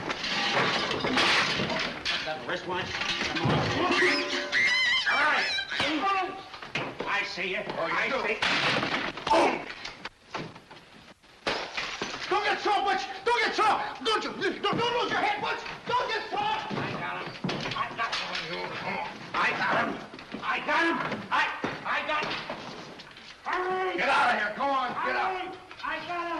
Got the wristwatch? Come on. All right. I see you. I see. Don't get soft, Butch! Don't get soft! Don't lose your head, Butch! Don't get soft! I got him. I got him. I got him. I got him. I got him. Get out of here. Go on. Get out. I got him.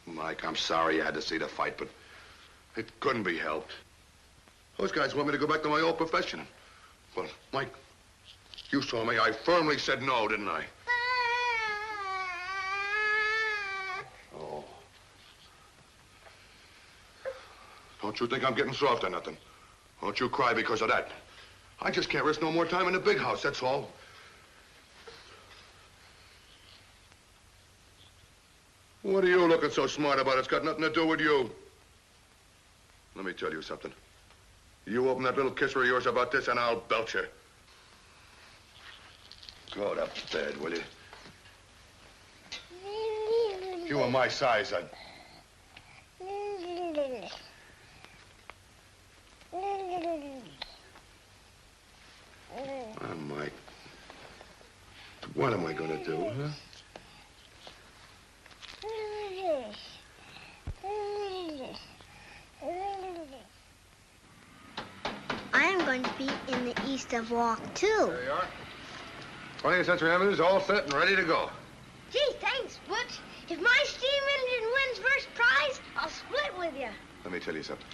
Mike, I'm sorry you had to see the fight, but it couldn't be helped. Those guys want me to go back to my old profession. Well, Mike, you saw me. I firmly said no, didn't I? Oh. Don't you think I'm getting soft or nothing? Don't you cry because of that. I just can't risk no more time in the big house, that's all. What are you looking so smart about? It's got nothing to do with you. Let me tell you something. You open that little kisser of yours about this and I'll belch you. Go to bed, will you? You were my size, I'd... Oh, Mike. What am I gonna do, huh? I'm going to be in the Easter Walk, too. There you are. 20th Century Avenue's all set and ready to go. Gee, thanks, Butch. If my steam engine wins first prize, I'll split with you. Let me tell you something.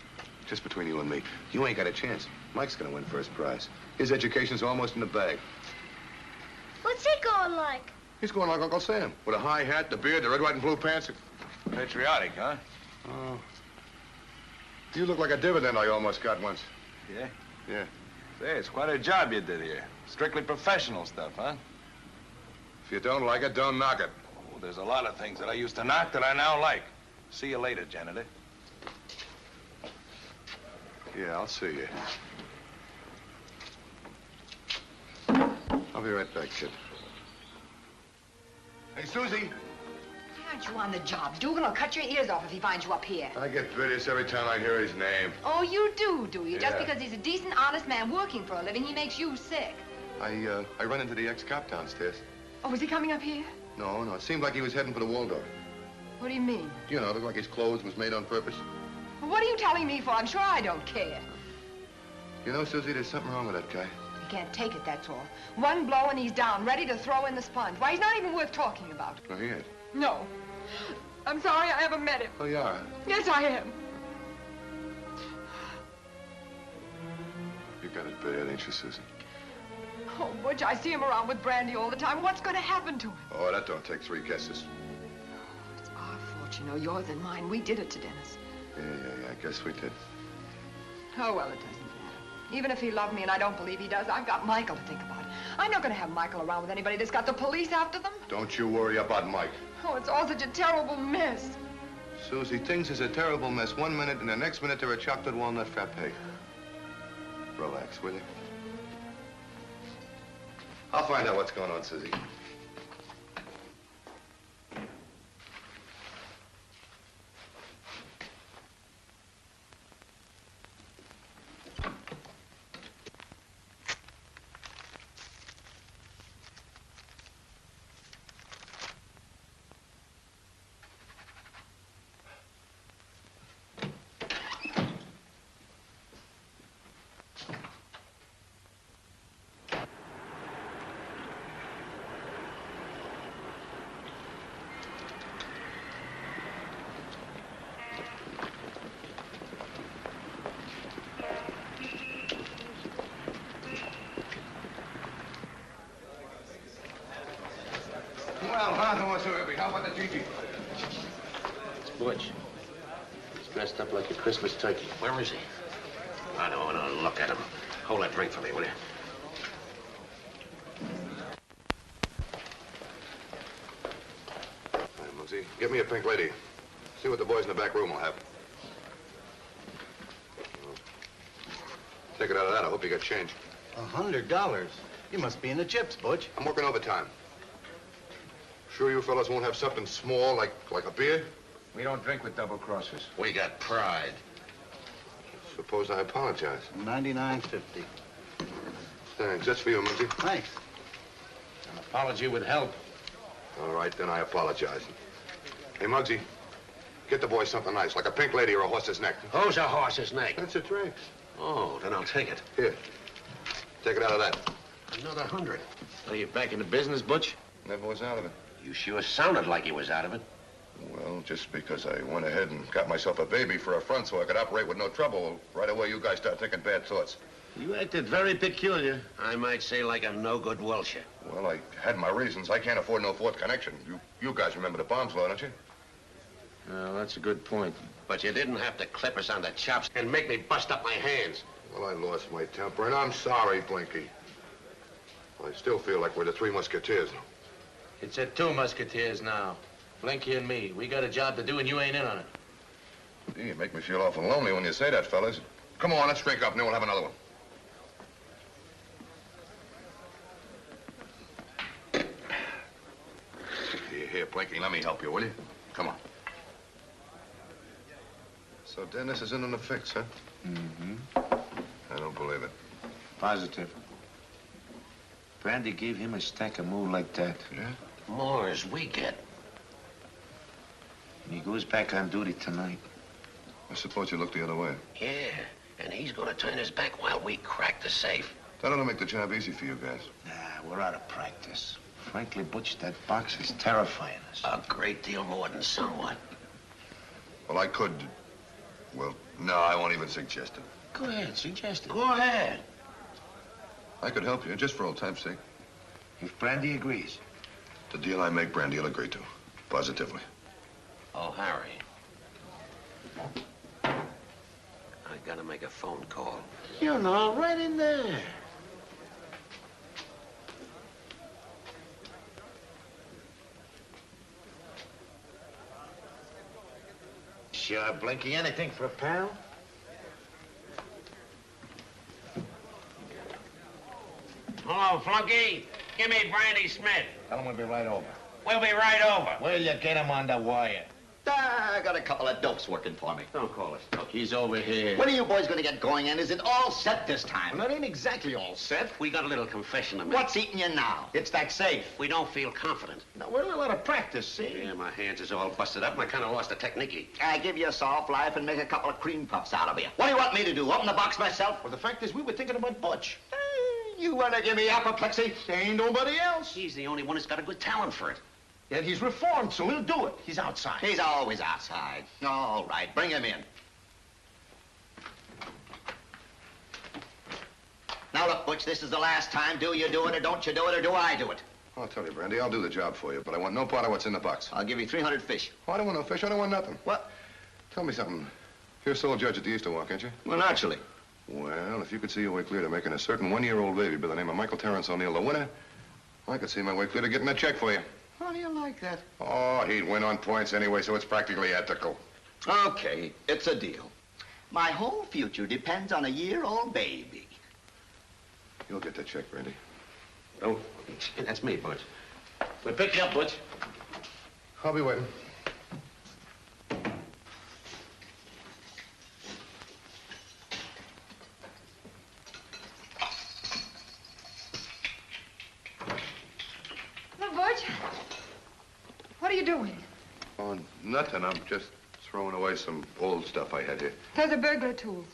Just between you and me, you ain't got a chance. Mike's gonna win first prize. His education's almost in the bag. What's he going like? He's going like Uncle Sam, with a high hat, the beard, the red, white, and blue pants. Patriotic, huh? Oh. You look like a dividend I almost got once. Yeah? Yeah. Say, it's quite a job you did here. Strictly professional stuff, huh? If you don't like it, don't knock it. Oh, there's a lot of things that I used to knock that I now like. See you later, janitor. Yeah, I'll see you. I'll be right back, kid. Hey, Susie. Why aren't you on the job? Dugan will cut your ears off if he finds you up here. I get bilious every time I hear his name. Oh, you do you? Just Yeah. because he's a decent, honest man working for a living, he makes you sick. I run into the ex-cop downstairs. Oh, was he coming up here? No, it seemed like he was heading for the Waldorf. What do you mean? You know, looked like his clothes was made on purpose. Well, what are you telling me for? I'm sure I don't care. You know, Susie, there's something wrong with that guy. He can't take it, that's all. One blow and he's down, ready to throw in the sponge. Why, he's not even worth talking about. No, he ain't. No. I'm sorry I ever met him. Oh, you are? Yes, I am. You got it bad, ain't you, Susie? Oh, Butch, I see him around with Brandy all the time. What's going to happen to him? Oh, that don't take 3 guesses. It's our fault, you know, yours and mine. We did it to Dennis. Yeah, I guess we did. Oh, well, it doesn't matter. Even if he loved me, and I don't believe he does, I've got Michael to think about. I'm not going to have Michael around with anybody that's got the police after them. Don't you worry about Mike. Oh, it's all such a terrible mess. Susie, things is a terrible mess 1 minute, and the next minute they're a chocolate walnut frappe. Relax, will you? I'll find out what's going on, Susie. Well, huh? What's so happy? How about the Gigi? It's Butch. He's dressed up like a Christmas turkey. Where is he? I don't want to look at him. Hold that drink for me, will you? Hey, Muggsy, get me a pink lady. See what the boys in the back room will have. Take it out of that. I hope you got change. $100? You must be in the chips, Butch. I'm working overtime. Sure you fellas won't have something small like a beer? We don't drink with double-crossers. We got pride. Suppose I apologize. $99.50. Thanks. That's for you, Muggsy. Thanks. An apology would help. All right, then I apologize. Hey, Muggsy, get the boy something nice, like a pink lady or a horse's neck. Who's a horse's neck? That's a drink. Oh, then I'll take it. Here. Take it out of that. Another 100. Are you back in the business, Butch? Never was out of it. You sure sounded like you was out of it. Well, just because I went ahead and got myself a baby for a front so I could operate with no trouble, right away you guys start thinking bad thoughts. You acted very peculiar. I might say like a no-good Welcher. Well, I had my reasons. I can't afford no fourth connection. You guys remember the bombs law, don't you? Well, that's a good point. But you didn't have to clip us on the chops and make me bust up my hands. Well, I lost my temper, and I'm sorry, Blinky. I still feel like we're the Three Musketeers. It's the 2 Musketeers now. Blinky and me. We got a job to do, and you ain't in on it. Gee, you make me feel awful lonely when you say that, fellas. Come on, let's drink up, and then we'll have another one. Here, Blinky, let me help you, will you? Come on. So Dennis is in on the fix, huh? Mm-hmm. I don't believe it. Positive. Brandy gave him a stack of move like that. Yeah? More as we get. And he goes back on duty tonight. I suppose you look the other way. Yeah, and he's gonna turn his back while we crack the safe. That ought to make the job easy for you guys. Nah, we're out of practice. Frankly, Butch, that box is terrifying us. A great deal more than somewhat. Well, I could... Well, no, I won't even suggest it. Go ahead, suggest it. Go ahead. I could help you, just for old time's sake. If Brandy agrees. The deal I make, Brandy will agree to. Positively. Oh, Harry. I gotta make a phone call. You know, right in there. Sure, Blinky, anything for a pal? Hello, flunky. Give me Brandy Smith. Tell him we'll be right over. We'll be right over. Where'll you get him on the wire? I got a couple of dopes working for me. Don't call us dope. He's over here. When are you boys going to get going, and is it all set this time? Well, that ain't exactly all set. We got a little confession to make. What's eating you now? It's that safe. We don't feel confident. No, we're a little out of practice, see? Yeah, my hands is all busted up, and I kind of lost the technique. I give you a soft life and make a couple of cream puffs out of you. What do you want me to do, open the box myself? Well, the fact is, we were thinking about Butch. You want to give me apoplexy? There ain't nobody else. He's the only one that's got a good talent for it. And he's reformed, so he'll do it. He's outside. He's always outside. All right, bring him in. Now, look, Butch, this is the last time. Do you do it, or don't you do it, or do I do it? I'll tell you, Brandy, I'll do the job for you, but I want no part of what's in the box. I'll give you 300 fish. Oh, I don't want no fish. I don't want nothing. What? Tell me something. You're sole judge at the Easter Walk, ain't you? Well, naturally. Well, if you could see your way clear to making a certain one-year-old baby by the name of Michael Terrence O'Neill the winner, I could see my way clear to getting a check for you. How do you like that? Oh, he'd win on points anyway, so it's practically ethical. Okay, it's a deal. My whole future depends on a year-old baby. You'll get that check, Brandy. Oh, that's me, Butch. We'll pick you up, Butch. I'll be waiting. Butch, what are you doing? Oh, nothing. I'm just throwing away some old stuff I had here. They're the burglar tools.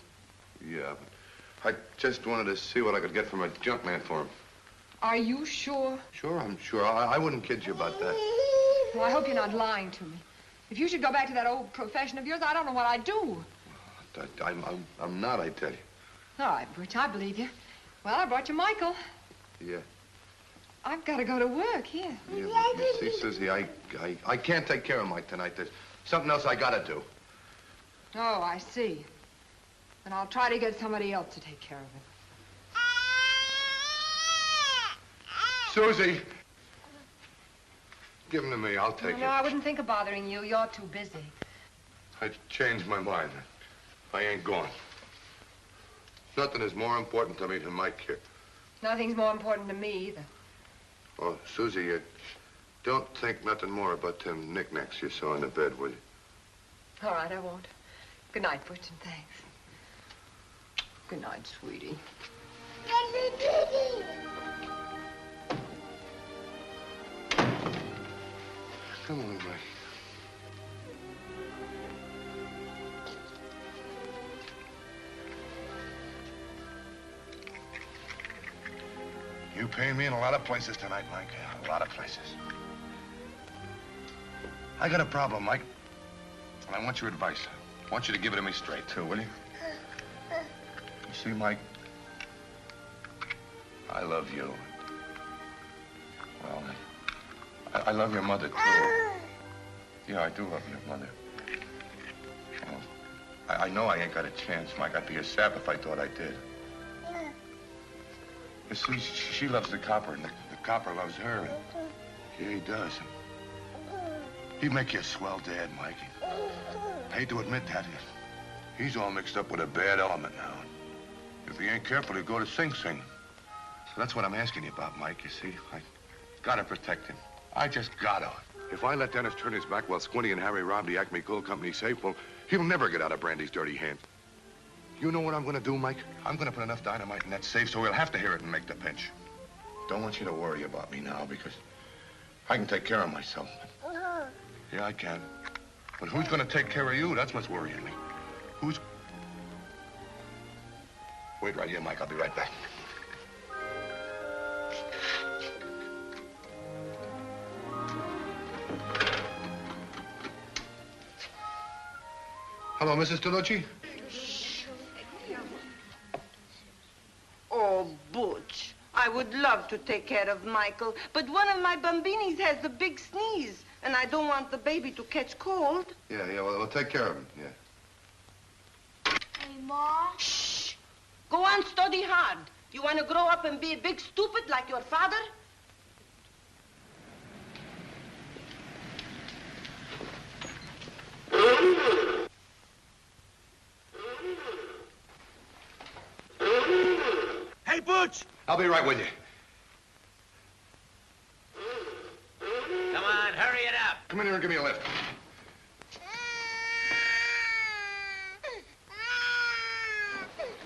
Yeah, but I just wanted to see what I could get from a junk man for him. Are you sure? Sure, I'm sure. I wouldn't kid you about that. Well, I hope you're not lying to me. If you should go back to that old profession of yours, I don't know what I'd do. I'm not, I tell you. All right, Butch, I believe you. Well, I brought you Michael. Yeah. I've got to go to work here. Yeah, but you see, Susie, I can't take care of Mike tonight. There's something else I gotta do. Oh, I see. Then I'll try to get somebody else to take care of him. Susie! Give him to me. I'll take No, I wouldn't think of bothering you. You're too busy. I changed my mind. I ain't going. Nothing is more important to me than Mike here. Nothing's more important to me, either. Oh, Susie, you don't think nothing more about them knickknacks you saw in the bed, will you? All right, I won't. Good night, Butch, and thanks. Good night, sweetie. Come on, Mike. You pain me in a lot of places tonight, Mike. A lot of places. I got a problem, Mike. And I want your advice. I want you to give it to me straight, too, will you? You see, Mike, I love you. Well, I love your mother, too. Yeah, I do love your mother. Well, I know I ain't got a chance, Mike. I'd be a sap if I thought I did. You see, she loves the copper, and the copper loves her. And yeah, he does. He'd make you a swell dad, Mike. I hate to admit that. He's all mixed up with a bad element now. If he ain't careful, he'll go to Sing Sing. So that's what I'm asking you about, Mike, you see. I gotta protect him. I just gotta. If I let Dennis turn his back while Squinty and Harry rob the Acme Coal Company safe, well, he'll never get out of Brandy's dirty hands. You know what I'm gonna do, Mike? I'm gonna put enough dynamite in that safe so he'll have to hear it and make the pinch. Don't want you to worry about me now because I can take care of myself. Yeah, I can. But who's gonna take care of you? That's what's worrying me. Who's... Wait right here, Mike. I'll be right back. Hello, Mrs. Delucci? Oh, Butch, I would love to take care of Michael, but one of my bambinis has the big sneeze, and I don't want the baby to catch cold. Yeah, well, we'll take care of him, yeah. Hey, Ma. Shh. Go on, study hard. You want to grow up and be a big stupid like your father? Hey, Butch! I'll be right with you. Come in here and give me a lift.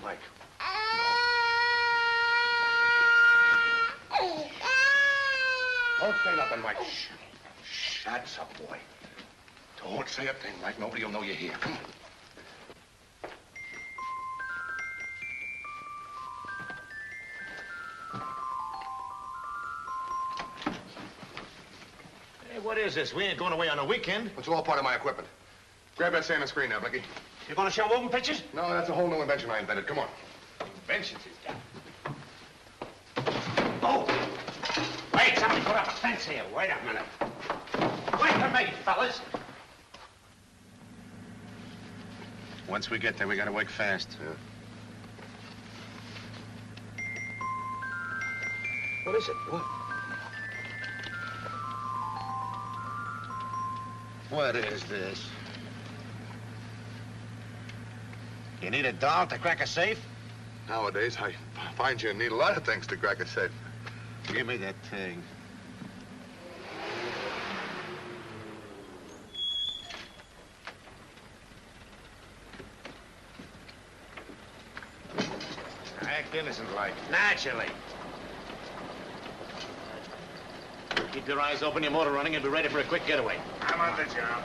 Mike. Don't say nothing, Mike. Shh. Shh. That's a boy. Don't say a thing, Mike. Nobody will know you're here. Come on. Hey, what is this? We ain't going away on a weekend. It's all part of my equipment. Grab that Santa screen now, Blicky. You're going to show moving pictures? No, that's a whole new invention I invented. Come on. Inventions he's got. Oh! Wait, somebody put up a fence here. Wait a minute. Wait for me, fellas. Once we get there, we gotta work fast. Yeah. What is it? What is this? You need a doll to crack a safe? Nowadays, I find you need a lot of things to crack a safe. Give me that thing. Act innocent-like. Naturally. Keep your eyes open, your motor running, and be ready for a quick getaway. I'm on the job.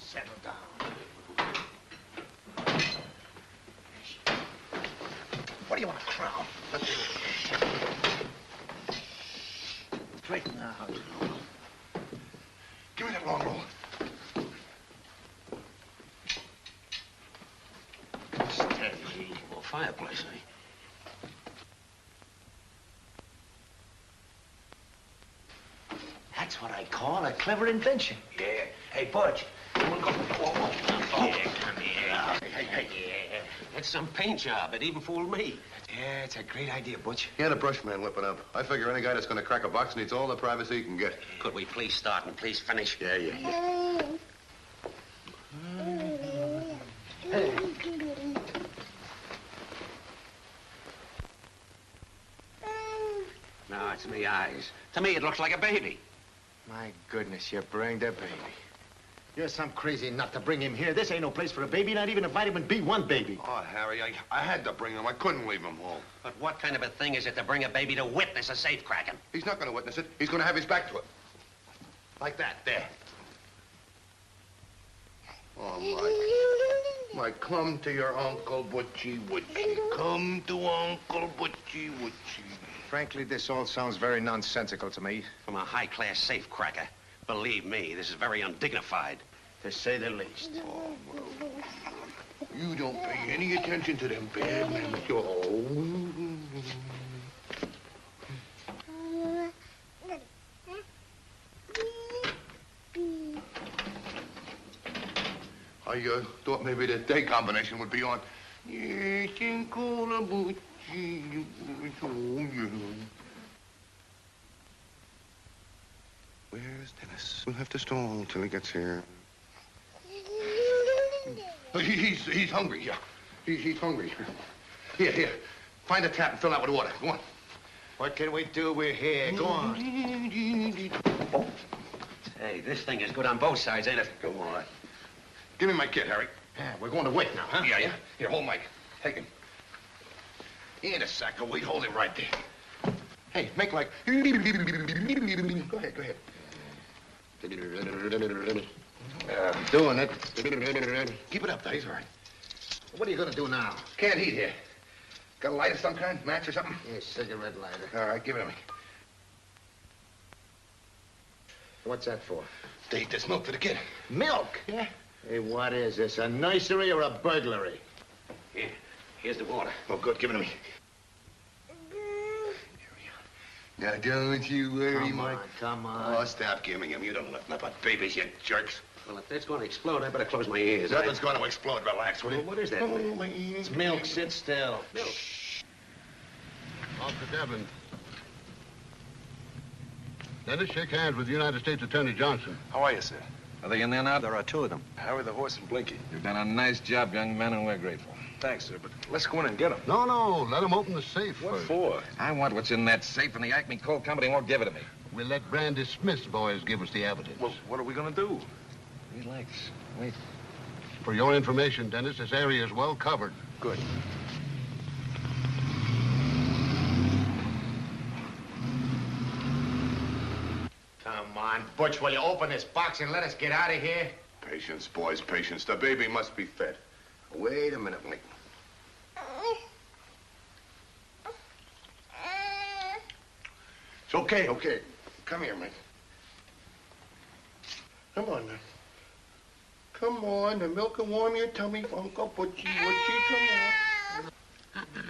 Settle down. What do you want to crown? Straighten out. Give me that long roll. Steady. Well, fireplace, eh? That's what I call a clever invention. Yeah. Hey, Butch. We'll go. Yeah, come here. Hey. Yeah. That's some paint job. It even fooled me. Yeah, it's a great idea, Butch. He had a brush man whipping up. I figure any guy that's going to crack a box needs all the privacy he can get. Could we please start and please finish? Yeah. No, it's me eyes. To me, it looks like a baby. My goodness, you bring the baby. You're some crazy nut to bring him here. This ain't no place for a baby, not even a vitamin B1 baby. Oh, Harry, I had to bring him. I couldn't leave him home. But what kind of a thing is it to bring a baby to witness a safe cracking? He's not going to witness it. He's going to have his back to it. Like that, there. Oh, Mike, come to your Uncle Butchie Wutchie. Come to Uncle Butchie Wutchie. Frankly, this all sounds very nonsensical to me. From a high-class safe cracker. Believe me, this is very undignified. To say the least. Oh, well, you don't pay any attention to them bad men. I thought maybe the day combination would be on. Yes, Uncle Butchie. Where's Dennis? We'll have to stall till he gets here. He's hungry, yeah. He's hungry. Here. Find a tap and fill that with water. Go on. What can we do? We're here. Go on. Hey, this thing is good on both sides, ain't it? Go on. Give me my kit, Harry. Yeah, we're going to wait now, huh? Yeah. Here, hold Mike. Take him. He ain't a sack of wheat. Hold him right there. Hey, make like... Go ahead. Doing it. Keep it up, though. He's all right. What are you going to do now? Can't heat here. Got a light of some kind? Match or something? Yeah, cigarette lighter. All right, give it to me. What's that for? To heat this milk for the kid. Milk? Yeah. Hey, what is this, a nursery or a burglary? Here, here's the water. Oh, good. Give it to me. Now, don't you worry, Mike. Come on. Oh, stop giving him. You don't know nothing about babies, you jerks. Well, if that's going to explode, I better close my ears. Nothing's going to explode. Relax, will you? Well, what is that? It's milk. Sit still. Milk. Officer Devlin. Dennis, shake hands with United States Attorney Johnson. How are you, sir? Are they in there now? There are two of them. Harry the horse and Blinky. You've done a nice job, young man, and we're grateful. Thanks, sir, but let's go in and get them. No, let him open the safe What first. for? I want what's in that safe, and the Acme Coal Company won't give it to me. We'll let Brandy Smith's boys give us the evidence. Well, what are we gonna do? Relax. Wait. For your information, Dennis, this area is well covered. Good. Come on, Butch, will you open this box and let us get out of here? Patience, boys, patience. The baby must be fed. Wait a minute, Mike. It's okay. Come here, Mike. Come on now. Come on, the milk will warm your tummy, Uncle Butchie. Come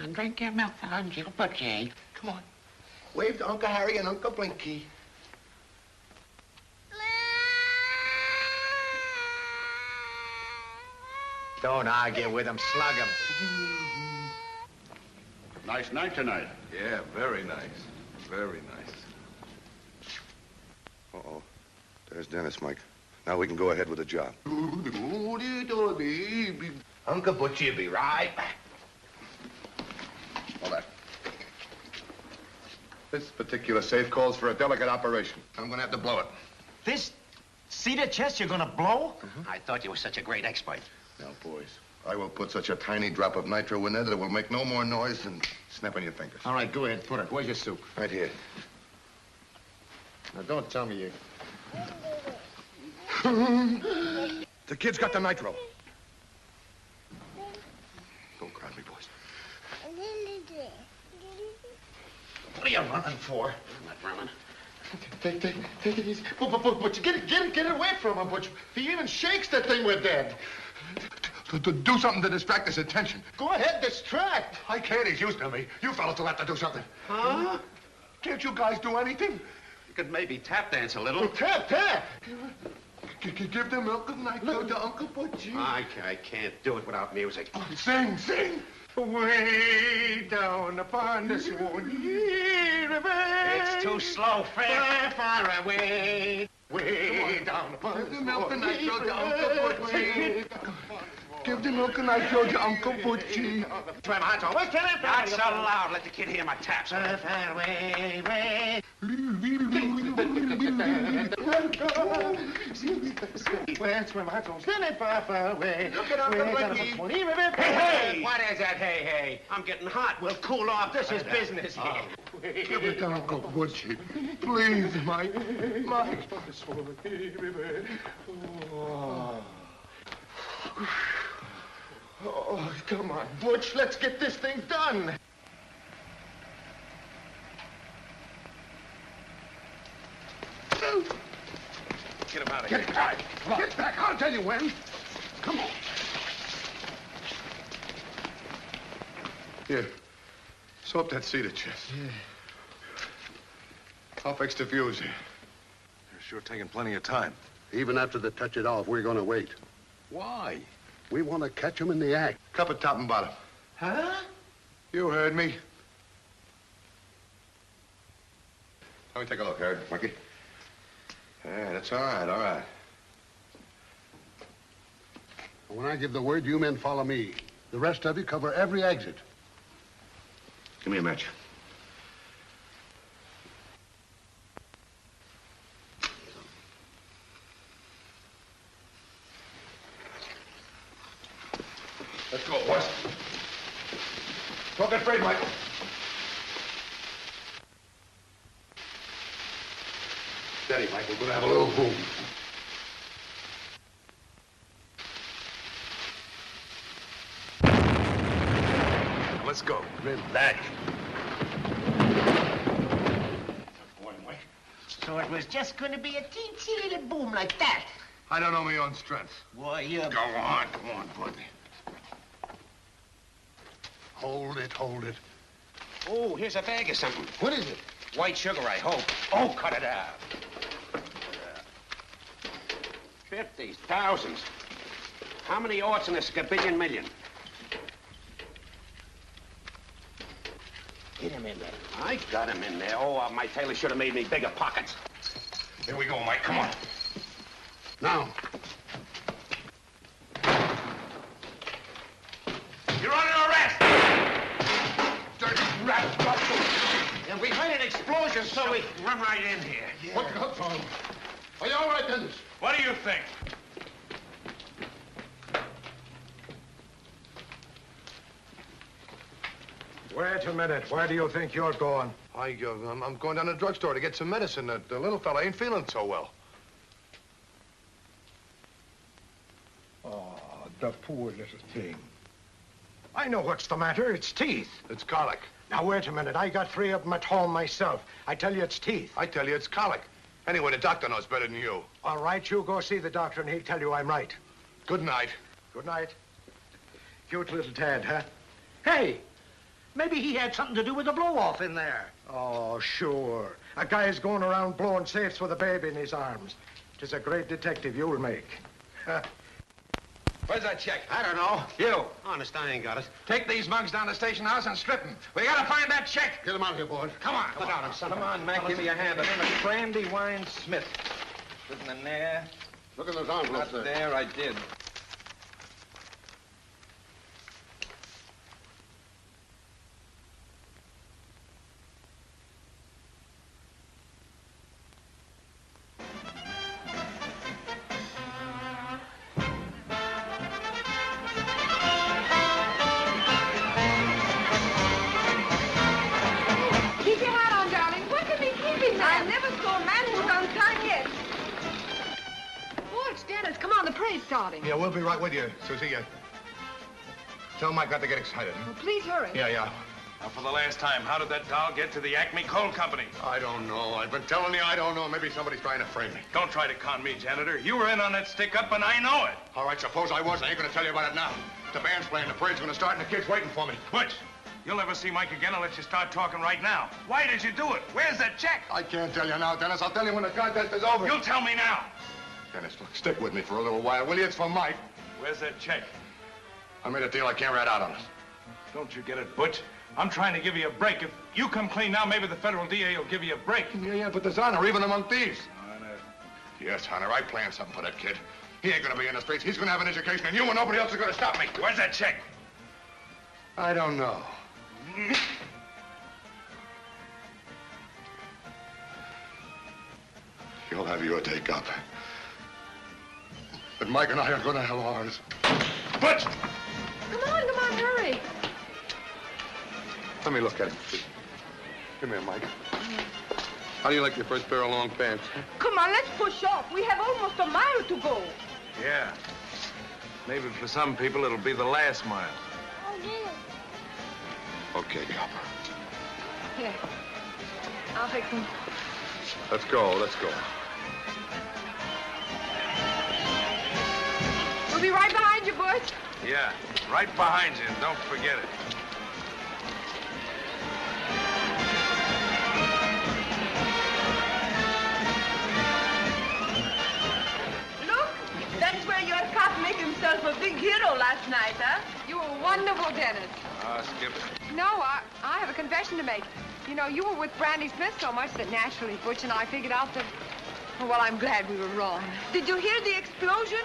on. Drink your milk, Uncle Butchie. Come on. Wave to Uncle Harry and Uncle Blinky. Don't argue with him, slug him. Nice night tonight. Yeah, very nice. Very nice. Uh-oh. There's Dennis, Mike. Now we can go ahead with the job. Uncle Butchie will be right back. Hold that. This particular safe calls for a delicate operation. I'm gonna have to blow it. This cedar chest you're gonna blow? I thought you were such a great expert. Now, boys, I will put such a tiny drop of nitro in there that it will make no more noise than snapping your fingers. All right, go ahead, put it. Where's your soup? Right here. Now, don't tell me you... The kid's got the nitro. Don't grab me, boys. What are you running for? I'm not running. Take it easy. Butch, get it away from him, Butch. If he even shakes that thing, we're dead. Do something to distract his attention. Go ahead, distract. I can't. He's used to me. You fellas will have to do something. Huh? Can't you guys do anything? You could maybe tap dance a little. Tap. Give the milk and nitro to Uncle Butchie. I can't do it without music. Sing. Way down upon the Swanee River. It's too slow, Fred. Far away. Way down upon Give the milk and nitro to Uncle Butchie. Give the milk and nitro to Uncle Butchie. Not so loud. Let the kid hear my taps. Far away, way. Where's my heart? Stand it far away. Look at Uncle Butchie. Hey! What is that, hey? I'm getting hot. We'll cool off. This is business here. Give it to Uncle Butchie. Please, Mike. Oh, come on, Butch. Let's get this thing done. Get him out of Get here. back. Get back. I'll tell you when. Come on. Here. Sew up that cedar chest. Yeah. I'll fix the fuse here. You're sure taking plenty of time. Even after they touch it off, we're gonna wait. Why? We want to catch them in the act. Cup of top and bottom. Huh? You heard me. Let me take a look, Harry. Monkey. Yeah, that's all right. When I give the word, you men follow me. The rest of you cover every exit. Give me a match. Let's go, boys. Don't get afraid, Michael. Steady, Mike. We're gonna have a little boom. Let's go. Relax. So it was just going to be a teensy little boom like that. I don't know my own strength. Boy, you... Go on, buddy. Hold it. Oh, here's a bag of something. What is it? White sugar, I hope. Oh, cut it out. 50s, thousands. How many oughts in a scabillion million? Get him in there. I got him in there. Oh, my tailor should have made me bigger pockets. Here we go, Mike. Come on. Now. You're under arrest! Dirty rat! And we heard an explosion, so we run right in here. What the hell's wrong? Are you all right, Dennis? What do you think? Wait a minute. Where do you think you're going? I'm going down to the drugstore to get some medicine. The little fella ain't feeling so well. Oh, the poor little thing. I know what's the matter. It's teeth. It's colic. Now, wait a minute. I got 3 of them at home myself. I tell you it's teeth. I tell you it's colic. Anyway, the doctor knows better than you. All right, you go see the doctor and he'll tell you I'm right. Good night. Good night. Cute little Tad, huh? Hey, maybe he had something to do with the blow-off in there. Oh, sure. A guy's going around blowing safes with a baby in his arms. 'Tis a great detective you'll make. Where's that check? I don't know. You. Honest, I ain't got it. Take these mugs down to station house and strip them. We gotta find that check. Get him out of here, boys. Come on. Put out him, son. Come on, Mac. Give me a hand. The name is Brandywine Smith. Isn't in there? Look at those envelopes Not there. there. I did. Keep your hat on, darling. What could be keeping that? I never saw a man who's on time yet. Watch, Dennis. Come on, the parade's starting. Yeah, we'll be right with you, Susie. Tell Mike not to get excited. Well, please hurry. Yeah. Now, for the last time, how did that doll get to the Acme Coal Company? I don't know. I've been telling you I don't know. Maybe somebody's trying to frame me. Don't try to con me, janitor. You were in on that stick-up, and I know it. All right, suppose I was. I ain't gonna tell you about it now. The band's playing, the parade's gonna start, and the kid's waiting for me. Butch, you'll never see Mike again unless you start talking right now. Why did you do it? Where's that check? I can't tell you now, Dennis. I'll tell you when the contest is over. You'll tell me now. Dennis, look, stick with me for a little while, will you? It's for Mike. Where's that check? I made a deal I can't rat out on us. Don't you get it, Butch? I'm trying to give you a break. If you come clean now, maybe the federal DA will give you a break. Yeah, but there's honor even among thieves. Honor? Yes, honor. I planned something for that kid. He ain't gonna be in the streets. He's gonna have an education, and you and nobody else is gonna stop me. Where's that check? I don't know. You'll have your day, Cop. But Mike and I are gonna have ours. Butch! Come on, hurry. Let me look at it. Come here, Mike. How do you like your first pair of long pants? Come on, let's push off. We have almost a mile to go. Yeah. Maybe for some people it'll be the last mile. Okay, Cop. Here. I'll fix them. Let's go. We'll be right behind you, Butch. Yeah, right behind you, and don't forget it. Look, that's where your cop made himself a big hero last night, huh? You were wonderful, Dennis. Skip it. No, I have a confession to make. You know, you were with Brandy Smith so much that naturally Butch and I figured out that, well, I'm glad we were wrong. Did you hear the explosion?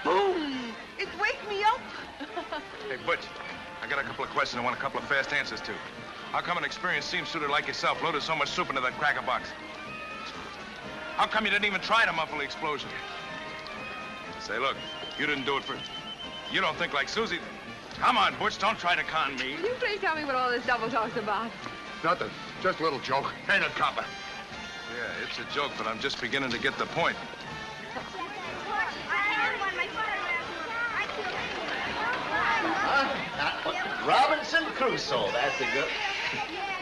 Boom! It waked me up. Hey, Butch, I got a couple of questions I want a couple of fast answers to. How come an experienced seam shooter like yourself loaded so much soup into that cracker box? How come you didn't even try to muffle the explosion? Say, look, you didn't do it for... You don't think like Susie. Come on, Butch, don't try to con me. Will you please tell me what all this double talk's about? Nothing. Just a little joke. Ain't it, Copper? Yeah, it's a joke, but I'm just beginning to get the point. Robinson Crusoe, that's a good...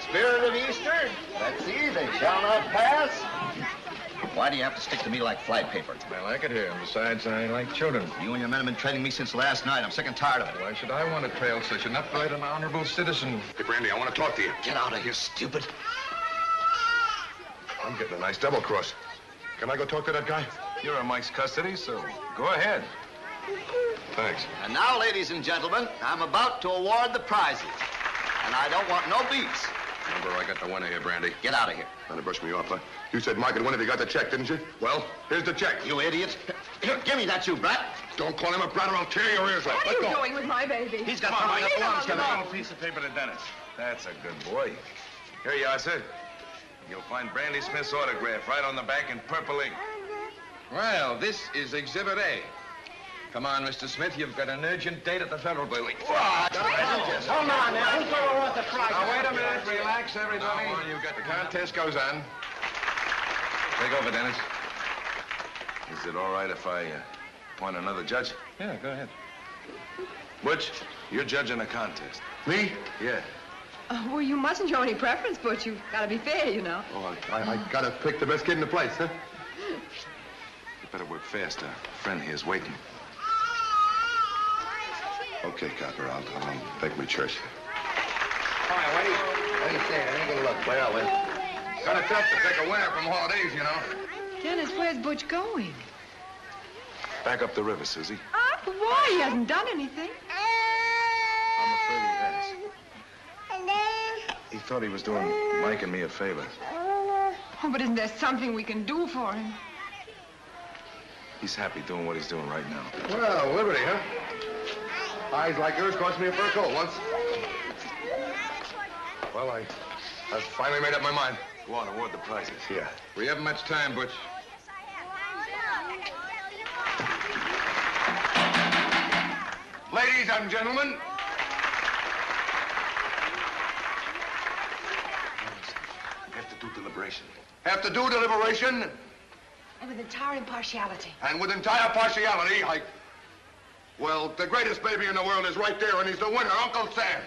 Spirit of Easter, let's see, they shall not pass. Why do you have to stick to me like flypaper? I like it here. Besides, I like children. You and your men have been training me since last night. I'm sick and tired of it. Why should I want a trail session? Not right, an honorable citizen. Hey, Brandy, I want to talk to you. Get out of here, stupid. I'm getting a nice double cross. Can I go talk to that guy? You're in Mike's custody, so go ahead. Thanks. And now, ladies and gentlemen, I'm about to award the prizes. And I don't want no beats. Remember, I got the winner here, Brandy. Get out of here. Trying to brush me off, huh? You said Mike would win if he got the check, didn't you? Well, here's the check. You idiot. Here, give me that, you brat. Don't call him a brat or I'll tear your ears off. What are you doing with my baby? He's got Come on, something that belongs to Give me. a little piece of paper to Dennis. That's a good boy. Here you are, sir. You'll find Brandy Smith's autograph right on the back in purple ink. Well, this is Exhibit A. Come on, Mr. Smith. You've got an urgent date at the Federal Building. What? Hold on now. Who's going to want the prize? Now, wait a minute. Relax, everybody. Now, you've got the contest goes on. Take over, Dennis. Is it all right if I appoint another judge? Yeah, go ahead. Butch, you're judging a contest. Me? Yeah. Well, you mustn't show any preference, but you've got to be fair, you know. Oh, I gotta pick the best kid in the place, huh? You better work fast. A friend here's waiting. Okay, Copper, I'll take my choice. All right, Whitey. I ain't saying, I ain't gonna look. Play out, Lynn. Kinda tough to take a winner from holidays, you know. Dennis, where's Butch going? Back up the river, Susie. Why? He hasn't done anything. I'm afraid he has. He thought he was doing Mike and me a favor. Oh, but isn't there something we can do for him? He's happy doing what he's doing right now. Well, Liberty, huh? Eyes like yours cost me a fur coat once. Well, I finally made up my mind. Go on, award the prizes. Yeah. We haven't much time, Butch. Ladies and gentlemen. Have to do deliberation. Have to do deliberation. And with entire impartiality. And with entire partiality, well, the greatest baby in the world is right there, and he's the winner, Uncle Sam.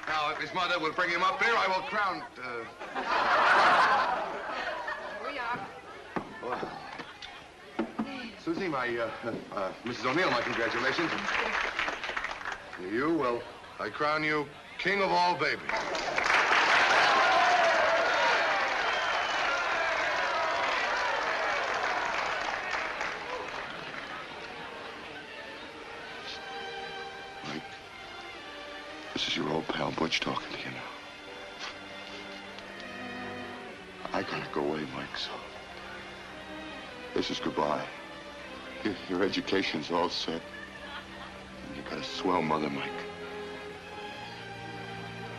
Now, if his mother will bring him up here, I will crown... We are. Well, Susie, Mrs. O'Neill, my congratulations. To you, well, I crown you king of all babies. Mike, this is your old pal Butch talking to you now. I gotta go away, Mike, so this is goodbye. Your education's all set. And you got a swell mother, Mike.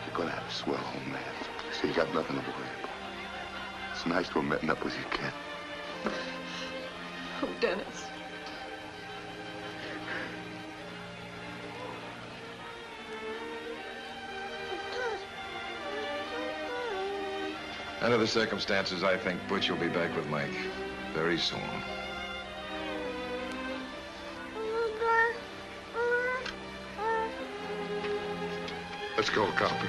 You're gonna have a swell home, man. So you got nothing to worry about. It's nice to have met up with you, kid. Oh, Dennis. Under the circumstances, I think Butch will be back with Mike very soon. Let's go, Copper.